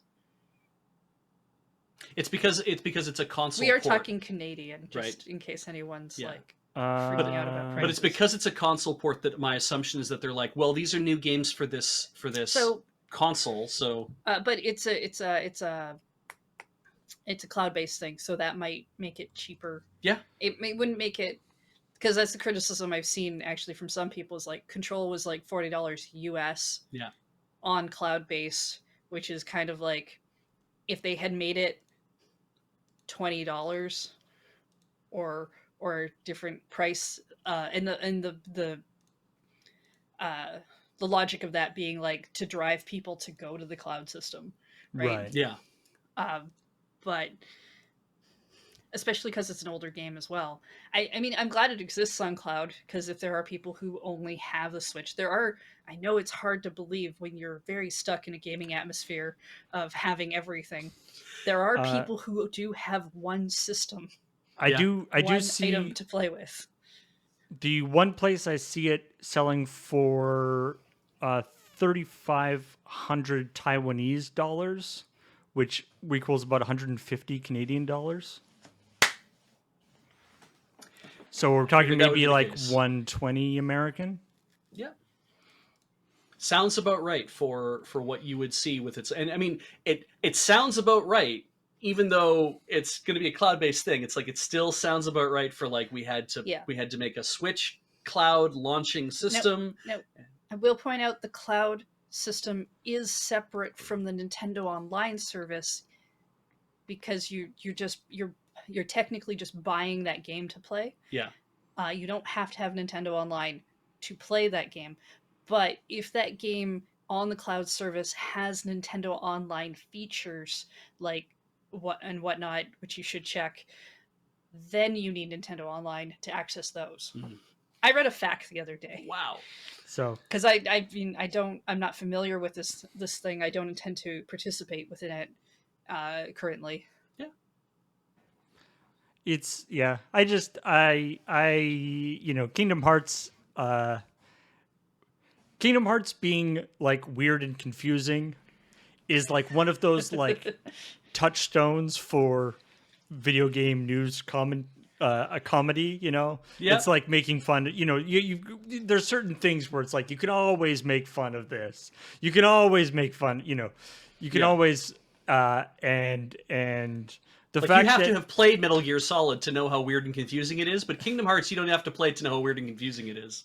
It's because it's a console. We are port. talking Canadian, just Right. in case anyone's Yeah. like freaking out about But it's prices. because it's a console port that my assumption is that they're like, well, these are new games for this so. console. So But it's a cloud-based thing, so that might make it cheaper. Yeah. Wouldn't make it, because that's the criticism I've seen actually from some people is like Control was like $40 US. Yeah. On cloud base, which is kind of like if they had made it $20 or different price, and the logic of that being like to drive people to go to the cloud system, right? yeah, But especially because it's an older game as well. I mean, I'm glad it exists on cloud, because if there are people who only have the Switch, I know it's hard to believe when you're very stuck in a gaming atmosphere of having everything. There are people who do have one system, I do one see item to play with. the one place I see it selling for 3,500 Taiwanese dollars, which equals about 150 Canadian dollars. So we're talking Figured that would be maybe the like case. 120 American. yeah. Sounds about right for what you would see with its. And I mean, it sounds about right, even though it's going to be a cloud based thing. It's like it still sounds about right for like we had to make a Switch cloud launching system. No, I will point out the cloud system is separate from the Nintendo Online service, because you're technically just buying that game to play. Yeah. You don't have to have Nintendo Online to play that game. But if that game on the cloud service has Nintendo Online features like whatnot, which you should check, then you need Nintendo Online to access those. Mhm. I read a fact the other day. Wow. So Because I'm not familiar with this thing. I don't intend to participate within it currently. it's Kingdom Hearts being like weird and confusing is like one of those like touchstones for video game news a comedy, Yeah. It's like making fun, you there's certain things where it's like you can always make fun of this. You can always make fun, you can Yeah. always and the Like fact you have that to have played Metal Gear Solid to know how weird and confusing it is, but Kingdom Hearts you don't have to play it to know how weird and confusing it is.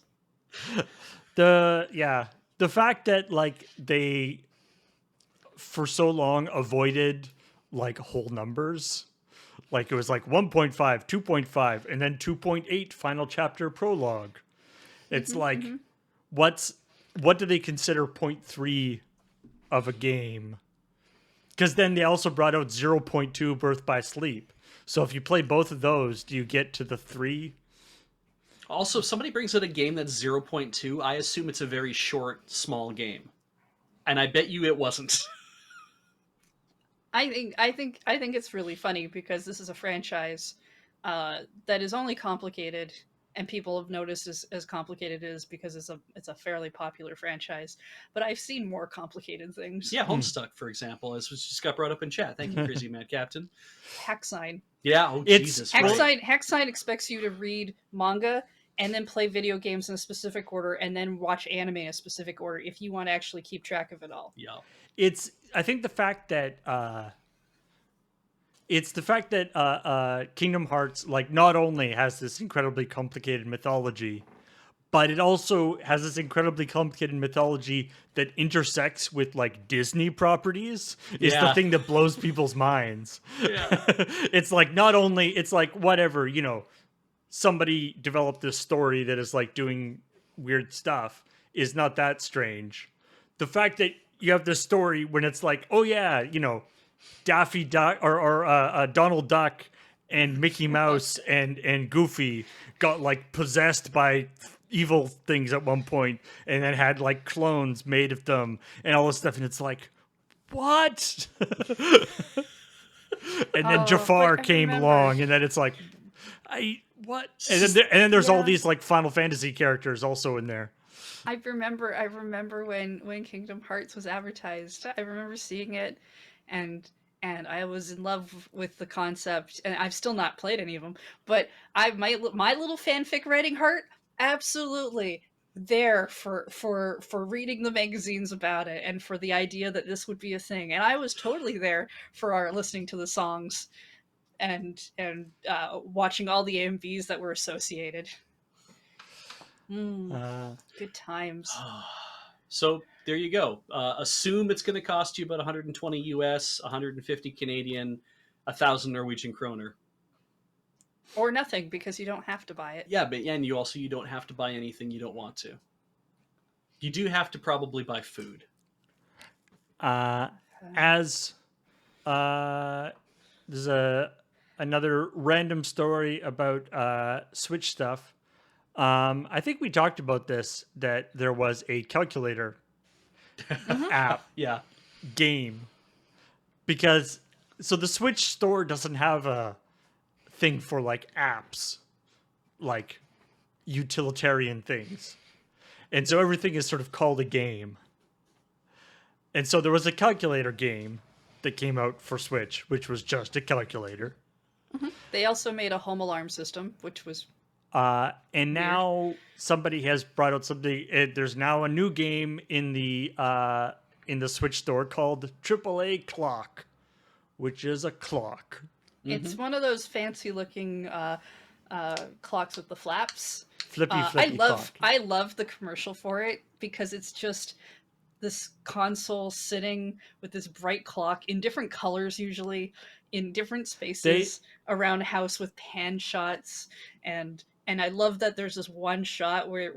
the fact that like they for so long avoided like whole numbers, like it was like 1.5 2.5 and then 2.8 final chapter prologue. It's like what's what do they consider 0.3 of a game? Because then they also brought out 0.2 Birth by Sleep. So if you play both of those, do you get to the 3? Also, if somebody brings out a game that's 0.2, I assume it's a very short, small game. And I bet you it wasn't. I think it's really funny because this is a franchise that is only complicated, and people have noticed as complicated it is because it's a fairly popular franchise. But I've seen more complicated things. Yeah, Homestuck, for example, as was just got brought up in chat. Thank you, Crazy Mad Captain. Hacksign. Yeah, oh It's- Jesus, right. Hacksign expects you to read manga and then play video games in a specific order and then watch anime in a specific order if you want to actually keep track of it all. Yeah. I think the fact that Kingdom Hearts like not only has this incredibly complicated mythology, but it also has this incredibly complicated mythology that intersects with like Disney properties is the Yeah. thing that blows people's minds. Yeah. It's like not only it's like whatever, somebody developed this story that is like doing weird stuff is not that strange. The fact that you have this story when it's like, oh yeah, Daffy Duck or Donald Duck and Mickey Mouse and Goofy got like possessed by evil things at one point and then had like clones made of them and all this stuff, and it's like, what? And then Jafar but I came remember- along, and then it's like, what? And then there's all Yeah. these like Final Fantasy characters also in there. I remember when Kingdom Hearts was advertised. I remember seeing it, and I was in love with the concept. And I've still not played any of them, but my little fanfic writing heart absolutely there for reading the magazines about it and for the idea that this would be a thing. And I was totally there for our listening to the songs and watching all the AMVs that were associated. Good times. So there you go. Assume it's going to cost you about 120 US, 150 Canadian, 1,000 Norwegian kroner. Or nothing, because you don't have to buy it. Yeah, but and you don't have to buy anything you don't want to. You do have to probably buy food. As there's another random story about Switch stuff. I think we talked about this, that there was a calculator app Yeah. game, because so the Switch store doesn't have a thing for like apps, like utilitarian things, and so everything is sort of called a game. And so there was a calculator game that came out for Switch, which was just a calculator. They also made a home alarm system, which was And now somebody has brought out something. There's now a new game in the Switch store called AAA Clock, which is a clock. it's one of those fancy looking clocks with the flaps. Flippy I clock. love the commercial for it because it's just this console sitting with this bright clock in different colors, usually in different spaces around a house with pan shots, and I love that there's this one shot where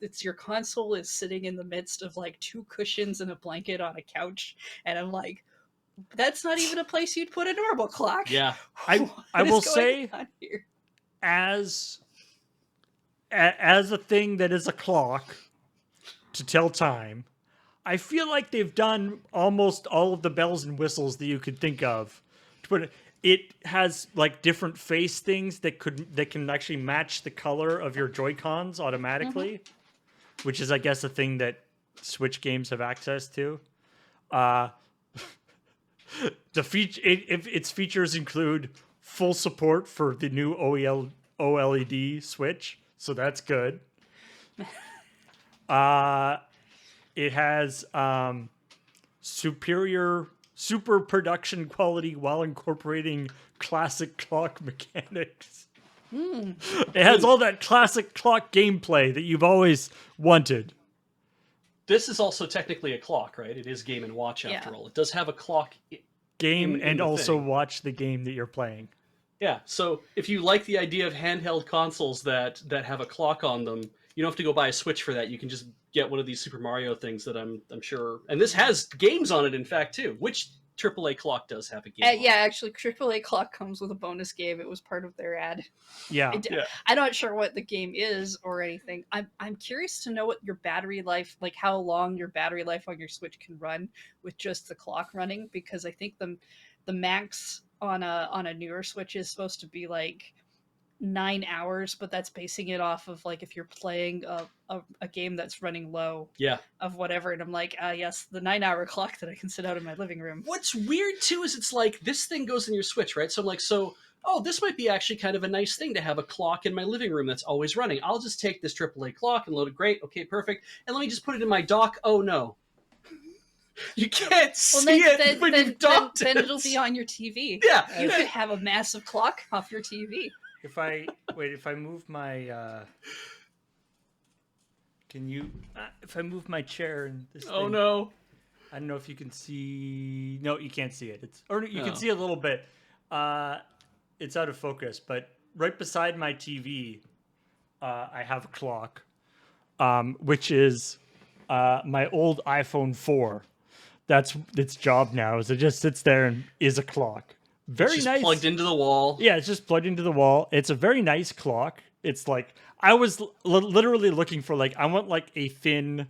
it's your console is sitting in the midst of like two cushions and a blanket on a couch, and I'm like, that's not even a place you'd put a normal clock. Yeah. I What will is going say, on here? as a thing that is a clock to tell time, I feel like they've done almost all of the bells and whistles that you could think of. To put it has like different face things that can actually match the color of your Joy-Cons automatically, which is, I guess, a thing that Switch games have access to. Its features include full support for the new OLED Switch, so that's good. It has super production quality while incorporating classic clock mechanics. It has all that classic clock gameplay that you've always wanted. This is also technically a clock, right? It is Game & Watch after Yeah. all. It does have a clock. Game in and the also thing. watch the game that you're playing. Yeah, so if you like the idea of handheld consoles that have a clock on them, You don't have to go buy a Switch for that. You can just get one of these Super Mario things that I'm sure. And this has games on it, in fact, too. Which AAA clock does have a game? On Yeah, it. actually, AAA Clock comes with a bonus game. It was part of their ad. Yeah. Yeah. I'm not sure what the game is or anything. I'm curious to know what your battery life, like how long your battery life on your Switch can run with just the clock running, because I think the max on a newer Switch is supposed to be like 9 hours, but that's basing it off of like if you're playing a game that's running low Yeah. of whatever. And I'm like, yes, the 9 hour clock that I can sit out in my living room. What's weird too is it's like this thing goes in your Switch, right? So I'm like, oh, this might be actually kind of a nice thing to have a clock in my living room that's always running. I'll just take this AAA clock and load it. Great, okay, perfect. And let me just put it in my dock. Oh no, you can't see it when you've docked it. Then it'll be on your TV. Yeah, You could have a massive clock off your TV. If I move my can you if I move my chair and this Oh thing, no. I don't know if you can see. No, you can't see it. You Oh. can see a little bit. It's out of focus, but right beside my TV, I have a clock, which is my old iPhone 4. That's its job now. Is it just sits there and is a clock. Very It's just nice. plugged into the wall. Yeah, it's just plugged into the wall. It's a very nice clock. It's like I was literally looking for I want like a thin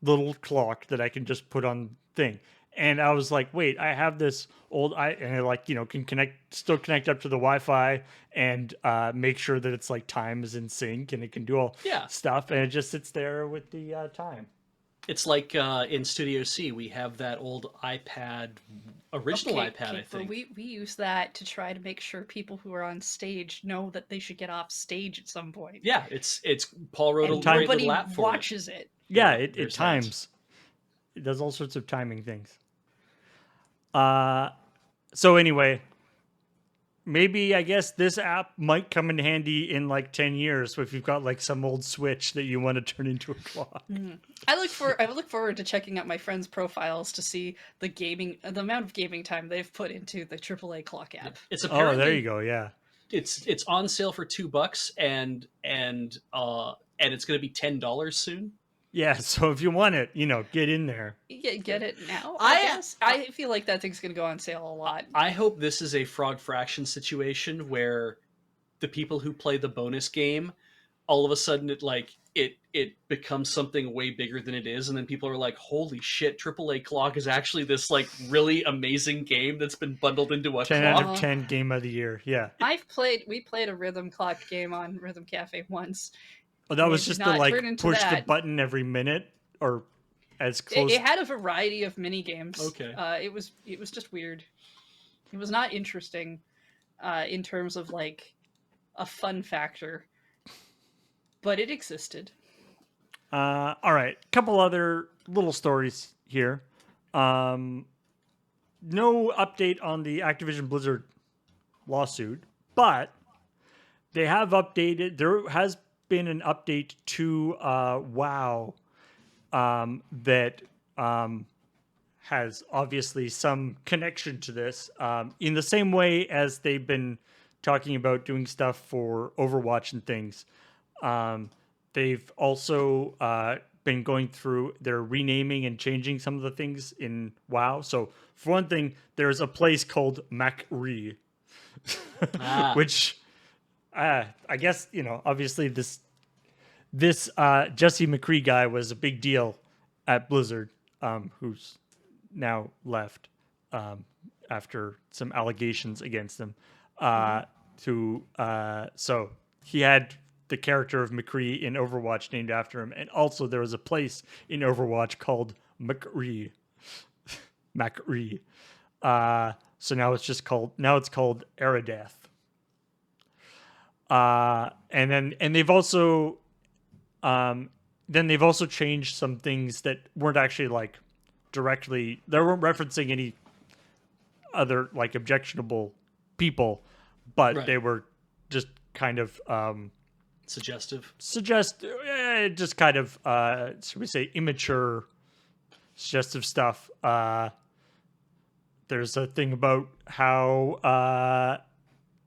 little clock that I can just put on thing. And I was like, wait, I have this old and it can still connect up to the Wi-Fi and make sure that it's like time is in sync and it can do all Yeah. stuff, and it just sits there with the time. It's like in Studio C, we have that old iPad, original iPad, I think. But we use that to try to make sure people who are on stage know that they should get off stage at some point. Yeah, it's Paul wrote And a great nobody little app for watches it. Yeah, Yeah, it there's that. times. It does all sorts of timing things. So anyway, maybe I guess this app might come in handy in like 10 years if you've got like some old Switch that you want to turn into a clock. I look forward to checking out my friends' profiles to see the amount of gaming time they've put into the AAA Clock app. It's Oh, apparently there you go. Yeah. it's on sale for $2 and it's going to be $10 soon. Yeah. So if you want it, get in there. Get it now? I- I guess. I feel like that thing's gonna go on sale a lot. I hope this is a frog fraction situation where the people who play the bonus game, all of a sudden it becomes something way bigger than it is, and then people are like, "Holy shit! AAA Clock is actually this like really amazing game that's been bundled into a 10 clock." out of 10 game of the year. Yeah. We played a rhythm clock game on Rhythm Cafe once. Oh, that We was did just not to turn into push the that. button every minute or as close. It had a variety of mini games. Okay. It was just weird. It was not interesting in terms of like a fun factor, but it existed. All right. Couple other little stories here. No update on the Activision Blizzard lawsuit, but they have updated. There has been an update to WoW that has obviously some connection to this, in the same way as they've been talking about doing stuff for Overwatch and things. They've also been going through, they're renaming and changing some of the things in WoW. So for one thing, there's a place called Macri, which I guess, obviously this Jesse McCree guy was a big deal at Blizzard, who's now left after some allegations against him. So he had the character of McCree in Overwatch named after him, and also there was a place in Overwatch called McCree. Macri. So now it's called Eridath. And they've also changed some things that weren't actually like directly, they weren't referencing any other like objectionable people, but Right. they were just kind of Suggestive. just kind of should we say immature suggestive stuff. There's a thing about how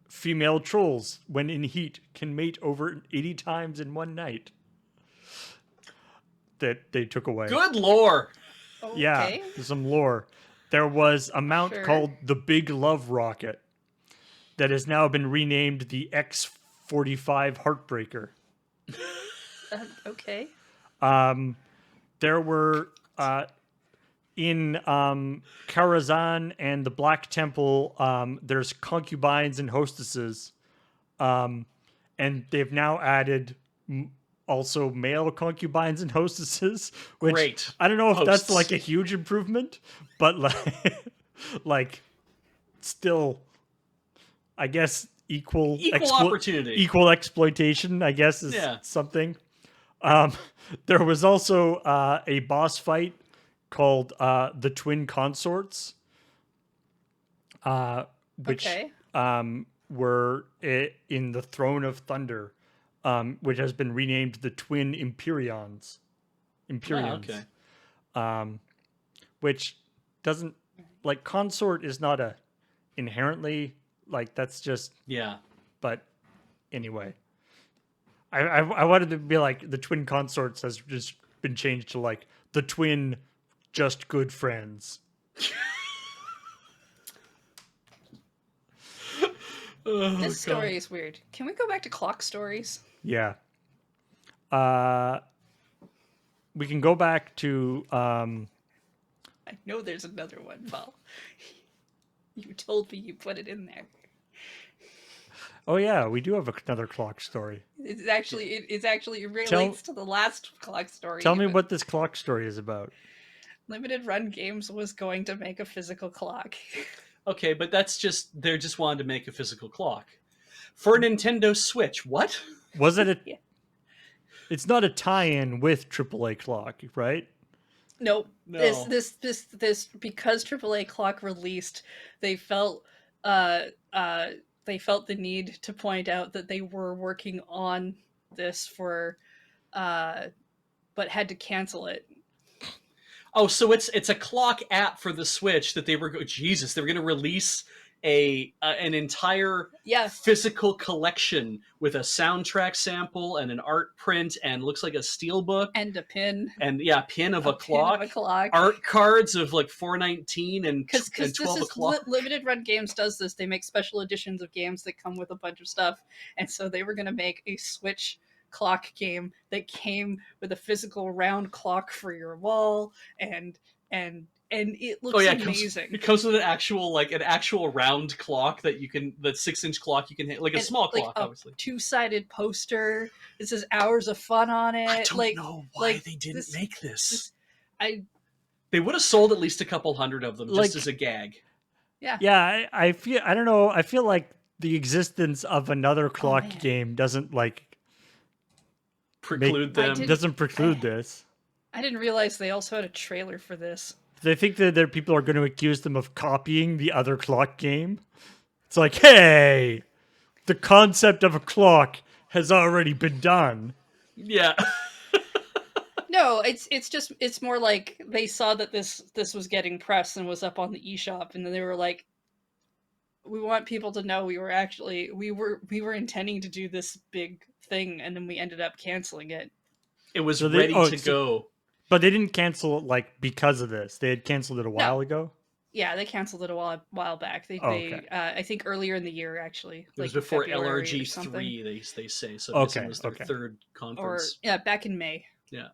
female trolls, when in heat, can mate over 80 times in one night. that they took away. Good lore. Yeah, Okay. there's some lore. There was a mount Sure. called the Big Love Rocket that has now been renamed the X-45 Heartbreaker. Okay. There were in Karazhan and the Black Temple, there's concubines and hostesses, and they've now added also male concubines and hostesses. Which Great. I don't know if that's Hosts. like a huge improvement, but like still, I guess equal opportunity. equal exploitation. I guess is Yeah. something. There was also a boss fight called the Twin Consorts, which Okay. were in the Throne of Thunder, which has been renamed the Twin Imperions. Okay. Which doesn't like consort is not a inherently like that's just Yeah. but anyway. I wanted to be like the Twin Consorts has just been changed to like the Twin Just Good Friends. This story is weird. Can we go back to clock stories? Yeah. We can go back to I know there's another one, Paul. You told me you put it in there. oh yeah, we do have another clock story. It's actually it relates to the last clock story. Tell me even. what this clock story is about. Limited Run Games was going to make a physical clock. Okay, but that's just they just wanted to make a physical clock for a Nintendo Switch. What? Was it a Yeah. It's not a tie-in with AAA Clock, right? Nope. No. This because AAA Clock released, they felt the need to point out that they were working on this for but had to cancel it. Oh, so it's a clock app for the Switch that they were Jesus, they were going to release an entire Yeah. physical collection with a soundtrack sample and an art print and looks like a steelbook And a pin. and pin of a Pin clock. of a clock. Art cards of like 419 and Because this 12 is o'clock. Limited Run Games does this. They make special editions of games that come with a bunch of stuff, and so they were going to make a Switch clock game that came with a physical round clock for your wall, and it looks amazing. It comes with an actual round clock that you can, the 6-inch clock you can hit, like a And, small like, clock, a obviously. Two-sided poster. It says "Hours of Fun" on it. I don't know why like, they didn't make this. They would have sold at least a couple hundred of them just Like- as a gag. Yeah, I feel I don't know. I feel like the existence of another clock man. game doesn't like Preclude I them. did- doesn't preclude this. I didn't realize they also had a trailer for this. They think that there people are going to accuse them of copying the other clock game. It's like, hey, the concept of a clock has already been done. Yeah. No, it's more like they saw that this was getting press and was up on the eShop, and then they were like, we want people to know we were intending to do this big thing, and then we ended up canceling it. It was So they- ready oh, to so- go. But they didn't cancel it like because of this. They had canceled it a while ago. Yeah, they canceled it a while back. They okay. I think earlier in the year actually. It was like before February or LRG something. 3, they say. So Okay, this was their okay. third Or conference. yeah, back in May. Yeah.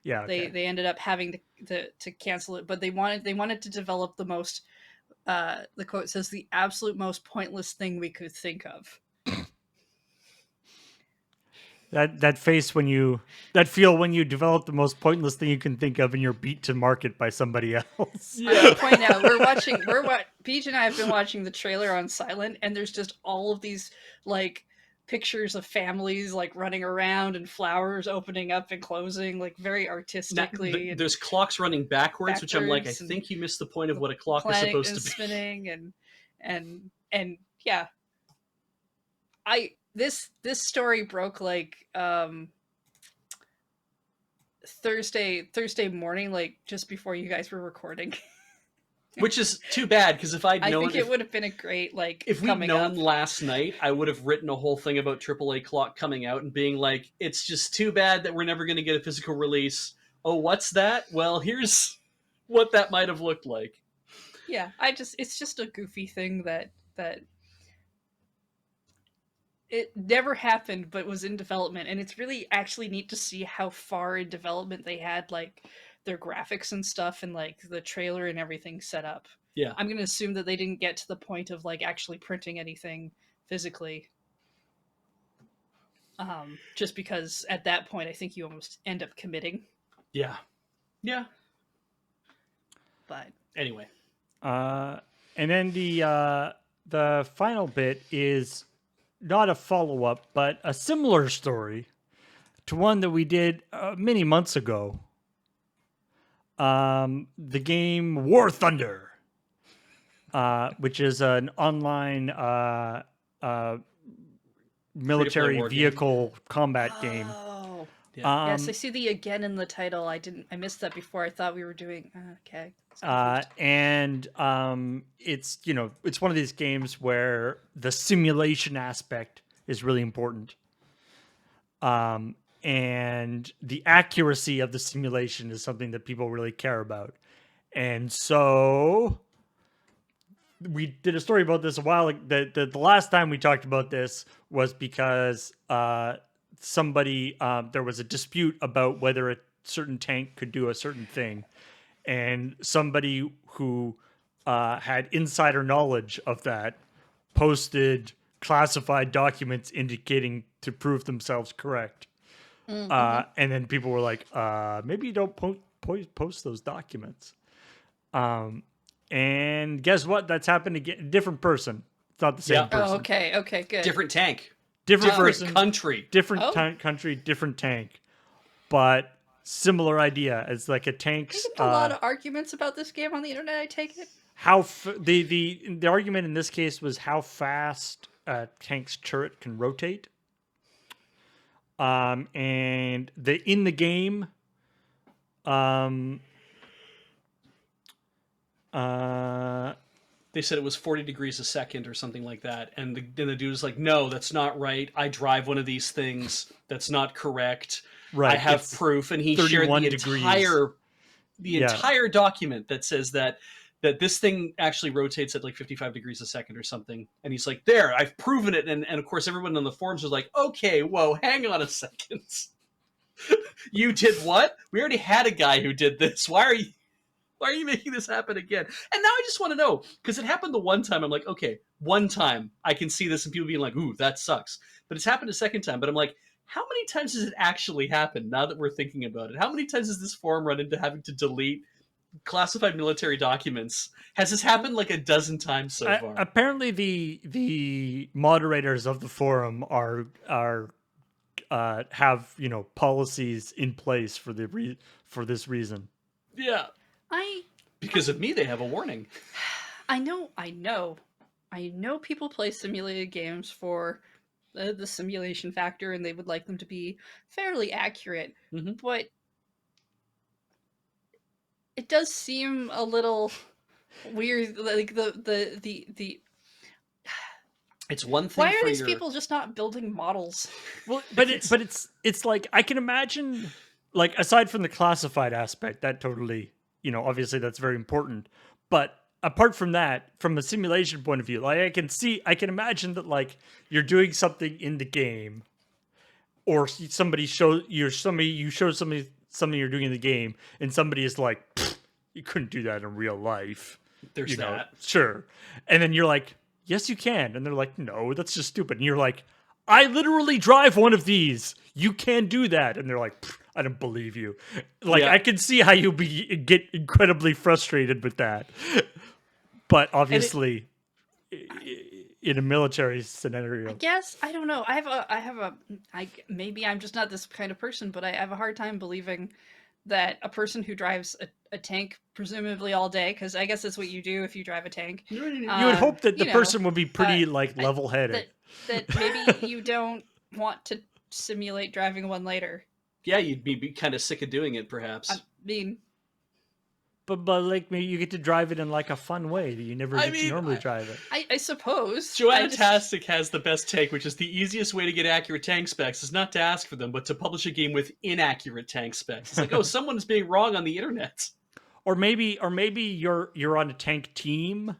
Okay. They ended up having to cancel it, but they wanted to develop the most the quote says the absolute most pointless thing we could think of. That face when you feel when you develop the most pointless thing you can think of and you're beat to market by somebody else. I want to point out Peach and I have been watching the trailer on silent, and there's just all of these like pictures of families like running around and flowers opening up and closing like very Now, artistically. and there's clocks running backwards, which I'm like, I backwards and think you missed the point of what a clock is planet supposed is to be. spinning and yeah. This story broke like Thursday morning, like just before you guys were recording. Which is too bad, because if I'd I known, think it would have been a great like if we'd coming known up. last night, I would have written a whole thing about AAA Clock coming out and being like, it's just too bad that we're never going to get a physical release. oh, what's that? Well, here's what that might have looked like. Yeah, it's just a goofy thing that it never happened but was in development, and it's really actually neat to see how far in development they had like their graphics and stuff and like the trailer and everything set up. Yeah. I'm going to assume that they didn't get to the point of like actually printing anything physically. Just because at that point I think you almost end up committing. Yeah. Yeah. But Anyway. And then the final bit is not a follow up, but a similar story to one that we did many months ago. The game War Thunder, which is an online military war game. vehicle combat game. oh Yeah. yes, I see the again in the title. I missed that before. I thought we were doing okay. And it's it's one of these games where the simulation aspect is really important. And the accuracy of the simulation is something that people really care about. And so we did a story about this a while ago. The last time we talked about this was because somebody there was a dispute about whether a certain tank could do a certain thing, and somebody who had insider knowledge of that posted classified documents indicating to prove themselves correct. And then people were like, maybe you don't post those documents. And guess what? That's happened again. Different person. It's not the same Yeah. person. Oh, okay, good. Different tank. Different Different person. country. Different Oh. country. Different tank. But similar idea. It's like a tank's. There's a lot of arguments about this game on the internet. I take it. The argument in this case was how fast a tank's turret can rotate. And in the game, They said it was 40 degrees a second or something like that. And the dude was like, no, that's not right. I drive one of these things. That's not correct. Right, I have it's proof. And he shared 31 the degrees. entire document that says that this thing actually rotates at like 55 degrees a second or something. And he's like, there, I've proven it. And of course, everyone on the forums was like, okay, whoa, hang on a second. You did what? We already had a guy who did this. Why are you making this happen again? And now I just want to know, because it happened the one time. I'm like, okay, one time I can see this and people being like, ooh, that sucks. But it's happened a second time. But I'm like, how many times has it actually happened now that we're thinking about it? How many times has this forum run into having to delete classified military documents? Has this happened like a dozen times so far? Apparently, the moderators of the forum are have policies in place for this reason. Yeah. Because of me, they have a warning. I know people play simulated games for the simulation factor, and they would like them to be fairly accurate. Mhm. But it does seem a little weird, like the. It's one thing. Why are these people just not building models? Well, but it's like I can imagine, like aside from the classified aspect, that totally, obviously that's very important. But apart from that, from a simulation point of view, like I can imagine that like you're doing something in the game, or somebody shows something you're doing in the game, and somebody is like, you couldn't do that in real life. There's that. Sure. And then you're like, yes, you can. And they're like, no, that's just stupid. And you're like, I literally drive one of these. You can do that. And they're like, I don't believe you. Like, Yeah. I can see how you get incredibly frustrated with that. But obviously, in a military scenario, I guess I don't know. Maybe I'm just not this kind of person, but I have a hard time believing that a person who drives a tank, presumably all day, because I guess that's what you do if you drive a tank. you would hope that the person would be pretty level-headed. That maybe you don't want to simulate driving one later. Yeah, you'd be kind of sick of doing it, perhaps. I mean, but like maybe you get to drive it in like a fun way that you never I get to mean, normally drive it. I suppose. Joanna I just- Tastic has the best take, which is the easiest way to get accurate tank specs is not to ask for them, but to publish a game with inaccurate tank specs. It's like, oh, someone's being wrong on the internet. Or maybe you're on a tank team,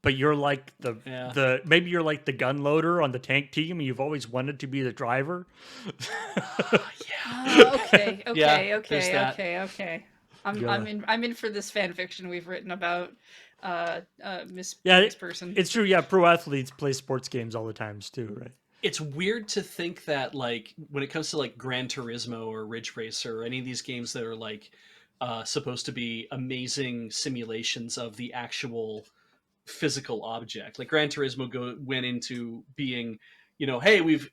but you're like Yeah. maybe you're like the gun loader on the tank team and you've always wanted to be the driver. Okay, Yeah, there's okay, that. okay. Yeah. I'm in for this fan fiction we've written about Miss Yeah, Miss Person. it's true. Yeah, pro athletes play sports games all the times too, right? It's weird to think that, like, when it comes to like Gran Turismo or Ridge Racer or any of these games that are like supposed to be amazing simulations of the actual physical object, like Gran Turismo went into being, hey, we've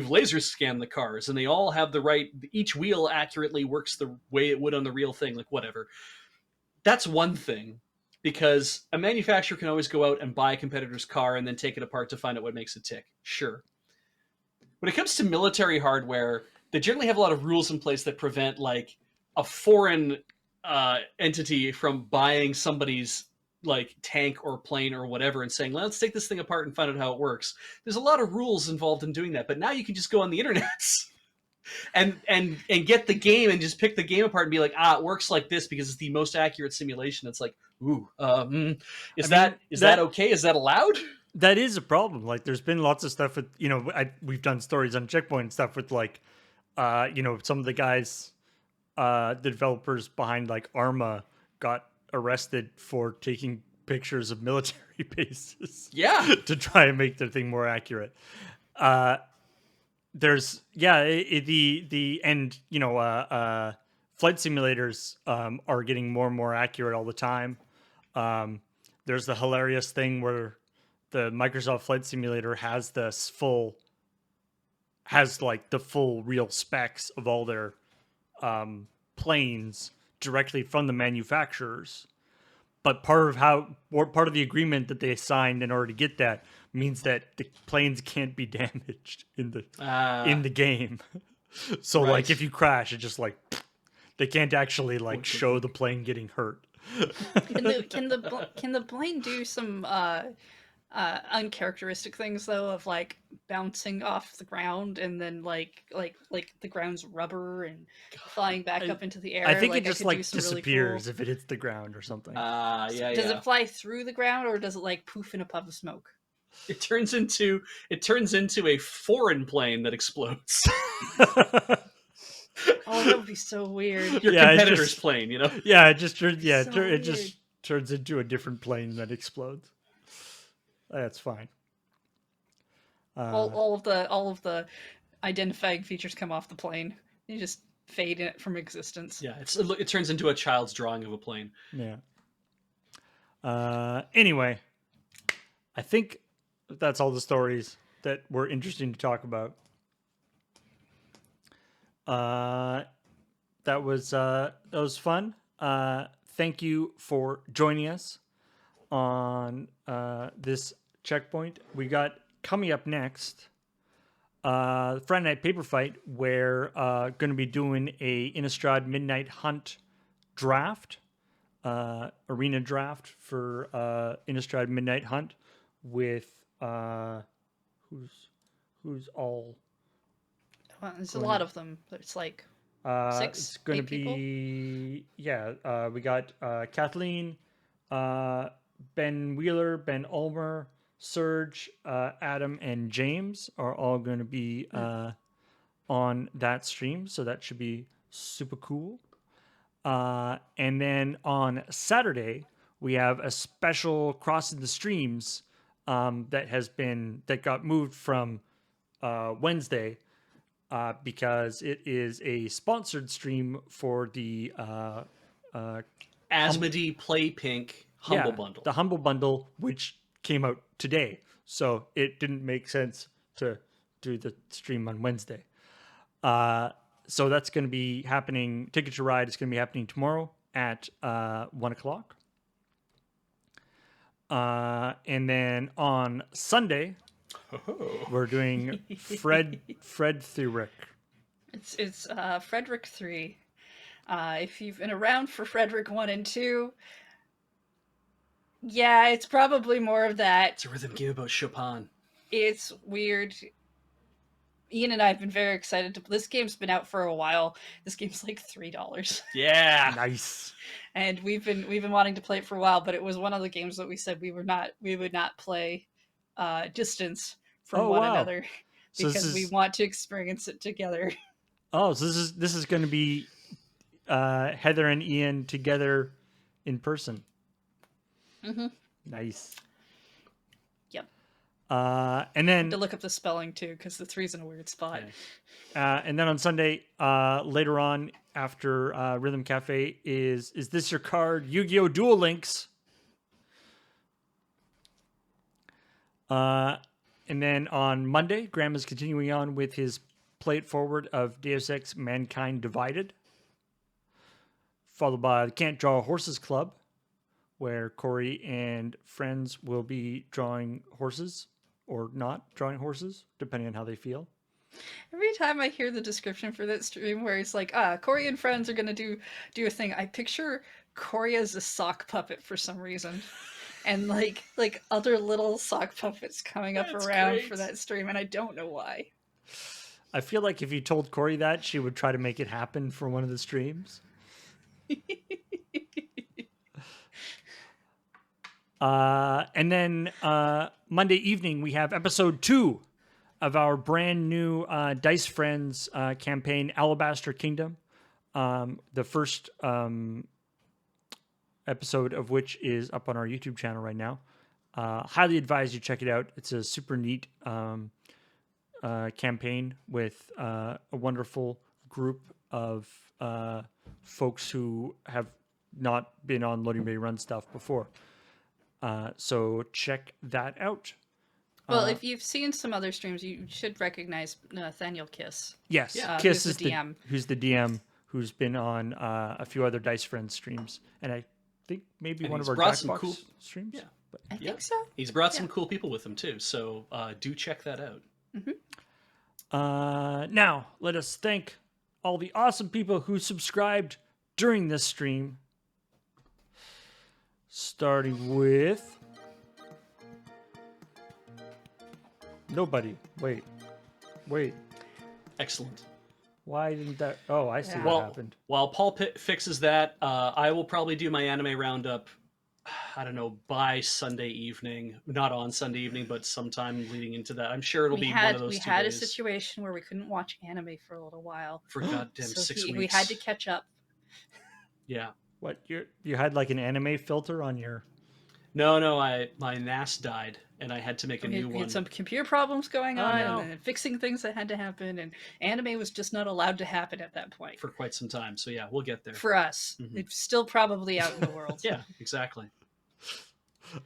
laser scanned the cars and they all have the right, each wheel accurately works the way it would on the real thing, like whatever. That's one thing, because a manufacturer can always go out and buy a competitor's car and then take it apart to find out what makes it tick. Sure. When it comes to military hardware, they generally have a lot of rules in place that prevent like a foreign entity from buying somebody's like tank or plane or whatever and saying, let's take this thing apart and find out how it works. There's a lot of rules involved in doing that, but now you can just go on the internet and get the game and just pick the game apart and be like, it works like this because it's the most accurate simulation. It's like, is that okay? Is that allowed? That is a problem. Like, there's been lots of stuff with, we've done stories on CheckPoint and stuff with like, some of the guys, the developers behind like Arma got arrested for taking pictures of military bases. Yeah. To try and make their thing more accurate. There's flight simulators are getting more and more accurate all the time. There's the hilarious thing where the Microsoft Flight Simulator has the full real specs of all their planes directly from the manufacturers. But part of the agreement that they signed in order to get that means that the planes can't be damaged in the game. So right. like if you crash, it's just like they can't actually like show the plane getting hurt. Can the plane do some uncharacteristic things though, of like bouncing off the ground and then like the ground's rubber and flying back up into the air? I think like, it just like disappears if it hits the ground or something. Does it fly through the ground or does it like poof in a puff of smoke? It turns into a foreign plane that explodes. Oh, that would be so weird. Your competitor's plane, Yeah, it just turns. Yeah, So it just turns into a different plane that explodes. That's fine. All of the identifying features come off the plane. You just fade in it from existence. Yeah, it turns into a child's drawing of a plane. Yeah. Anyway, I think that's all the stories that were interesting to talk about. That was fun. Thank you for joining us on this checkpoint. We got coming up next Friday Night Paper Fight. We're going to be doing a Innistrad Midnight Hunt draft, arena draft for Innistrad Midnight Hunt with who's all. Well, there's a lot of them. It's like 6. It's going to be we got Kathleen, Ben Wheeler, Ben Ulmer, Serge, Adam, and James are all going to be on that stream, so that should be super cool. And then on Saturday we have a special Crossing the Streams that got moved from Wednesday because it is a sponsored stream for the Asmodee Play Pink Humble Bundle. The Humble Bundle, which came out today, so it didn't make sense to do the stream on Wednesday. So that's going to be happening. Ticket to Ride is going to be happening tomorrow at 1:00. And then on Sunday, we're doing Fred Thurek. It's Frederick 3. If you've been around for Frederick 1 and 2, yeah, it's probably more of that. It's a rhythm game about Chopin. It's weird. Ian and I have been very excited to. This game's been out for a while. This game's like $3, Yeah. Nice. and we've been wanting to play it for a while. But it was one of the games that we said we would not play distance from Oh, one wow. another So this because we is want to experience it together. oh, so this is going to be Heather and Ian together in person. Mm-hmm. Nice. Yep. And then To look up the spelling too, because the 3's in a weird spot. and then on Sunday, later on after Rhythm Cafe is this your card? Yu-Gi-Oh! Duel Links. And then on Monday, Graham is continuing on with his play it forward of Deus Ex Mankind Divided, followed by the Can't Draw Horses Club, where Corey and friends will be drawing horses or not drawing horses, depending on how they feel. Every time I hear the description for that stream where it's like, Corey and friends are gonna do a thing, I picture Corey as a sock puppet for some reason. And like other little sock puppets coming up That's around great. for that stream, and I don't know why. I feel like if you told Corey that, she would try to make it happen for one of the streams. And then Monday evening, we have episode 2 of our brand new Dice Friends campaign, Alabaster Kingdom. The first episode of which is up on our YouTube channel right now. Highly advise you check it out. It's a super neat campaign with a wonderful group of folks who have not been on Loading Bay Run stuff before. So check that out. Well, if you've seen some other streams, you should recognize Nathaniel Kiss. Yes, Yeah. Kiss who's is the DM. who's the DM who's been on a few other Dice Friends streams, and I think maybe And one of he's our brought some Jackbox cool- streams. Yeah. But I Yeah. think so. He's brought some cool people with him too, so do check that out. now let us thank all the awesome people who subscribed during this stream. Starting with nobody. Wait. Excellent. Why didn't that? Oh, I see Yeah. what Well, happened. while Paul fixes that, I will probably do my anime roundup. I don't know, by Sunday evening. Not on Sunday evening, but sometime leading into that. I'm sure it'll We be had one of those 2 a days. situation where we couldn't watch anime for a little while, For goddamn so 6 weeks. we had to catch up. Yeah. What you had like an anime filter on your? No, my NAS died, and I had to make a new We one. had some computer problems going Oh, on, no. and then fixing things that had to happen, and anime was just not allowed to happen at that point. For quite some time. So yeah, we'll get there. For us, Mhm. it's still probably out in the world. Yeah, exactly.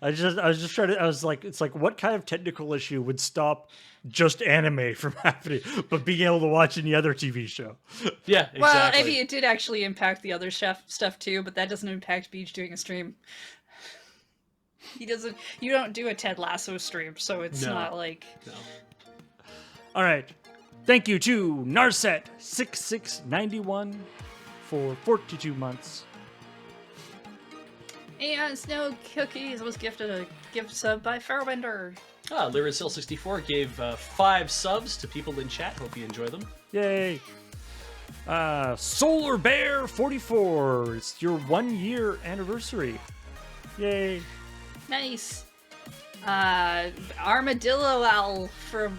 I was just trying to. I was like, it's like, what kind of technical issue would stop just anime from happening, but being able to watch any other TV show? Yeah, exactly. Well, I mean, it did actually impact the other stuff too, but that doesn't impact Beach doing a stream. He doesn't. You don't do a Ted Lasso stream, so it's No. not like. No. All right, thank you to Narset6691 for 42 months. And Snow Cookies was gifted a gift sub by Fairwinder. Lyrisil64 gave 5 subs to people in chat. Hope you enjoy them. Yay! Solar Bear 44. It's your 1-year anniversary. Yay! Nice. Armadillo Owl from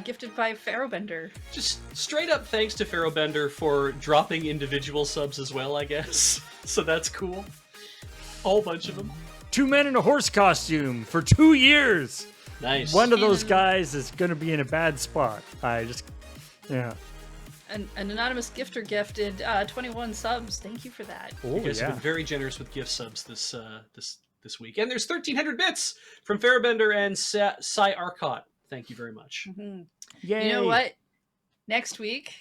gifted by Fairwinder. Just straight up thanks to Ferrobender for dropping individual subs as well, I guess. So that's cool. A whole bunch of them. 2 men in a horse costume for 2 years. Nice. One of those And- guys is going to be in a bad spot. Yeah. An anonymous gifter gifted 21 subs. Thank you for that. Oh, You guys have been very generous with gift subs this week. And there's 1,300 bits from Ferrobender and Cy Arcot. Thank you very much. Yay. You know what? Next week,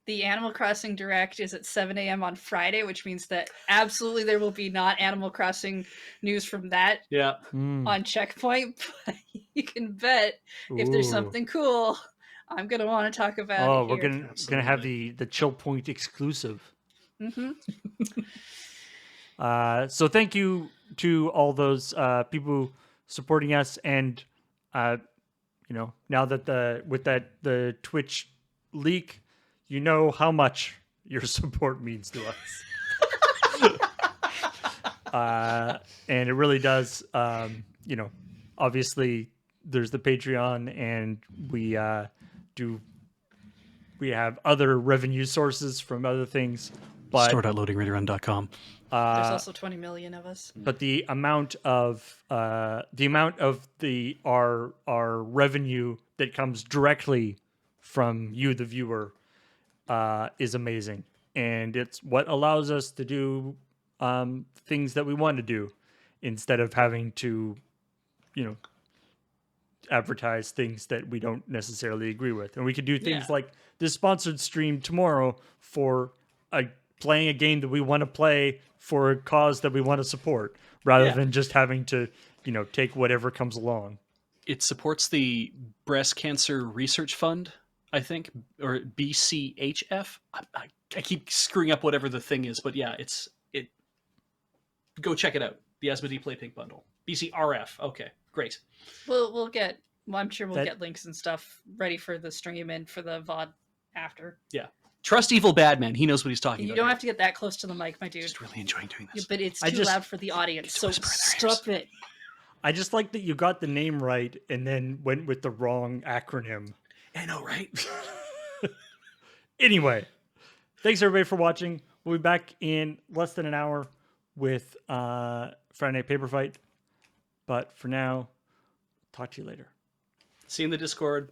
the Animal Crossing Direct is at 7 a.m. on Friday, which means that absolutely there will be not Animal Crossing news from that Yeah. on CheckPoint. But you can bet if there's Ooh. something cool, I'm gonna want to talk about. Oh, it we're here. gonna have the ChillPoint exclusive. So thank you to all those people supporting us, and now that the Twitch leak, you know how much your support means to us. And it really does. Obviously there's the Patreon, and we have other revenue sources from other things, but Store.loadingreadyrun.com. There's also 20 million of us. but the amount of our revenue that comes directly from you, the viewer, is amazing, and it's what allows us to do things that we want to do instead of having to, advertise things that we don't necessarily agree with. And we could do things Yeah. like this sponsored stream tomorrow for playing a game that we want to play for a cause that we want to support, rather than just having to, take whatever comes along. It supports the Breast Cancer Research Fund, I think, or BCHF. I keep screwing up whatever the thing is, but yeah, it. Go check it out. The Asmodee Play Pink bundle. BCRF. Okay, great. We'll get. Well, I'm sure we'll That- get links and stuff ready for the stream and for the VOD after. Yeah. Trust Evil Badman. He knows what he's talking You about. don't have to get that close to the mic, my dude. Just really enjoying doing Yeah, this. but it's I too just- loud for the audience, so whisper in their stop it. I just like that you got the name right and then went with the wrong acronym. I know, right? Anyway, thanks everybody for watching. We'll be back in less than an hour with Friday Night Paper Fight. But for now, talk to you later. See you in the Discord.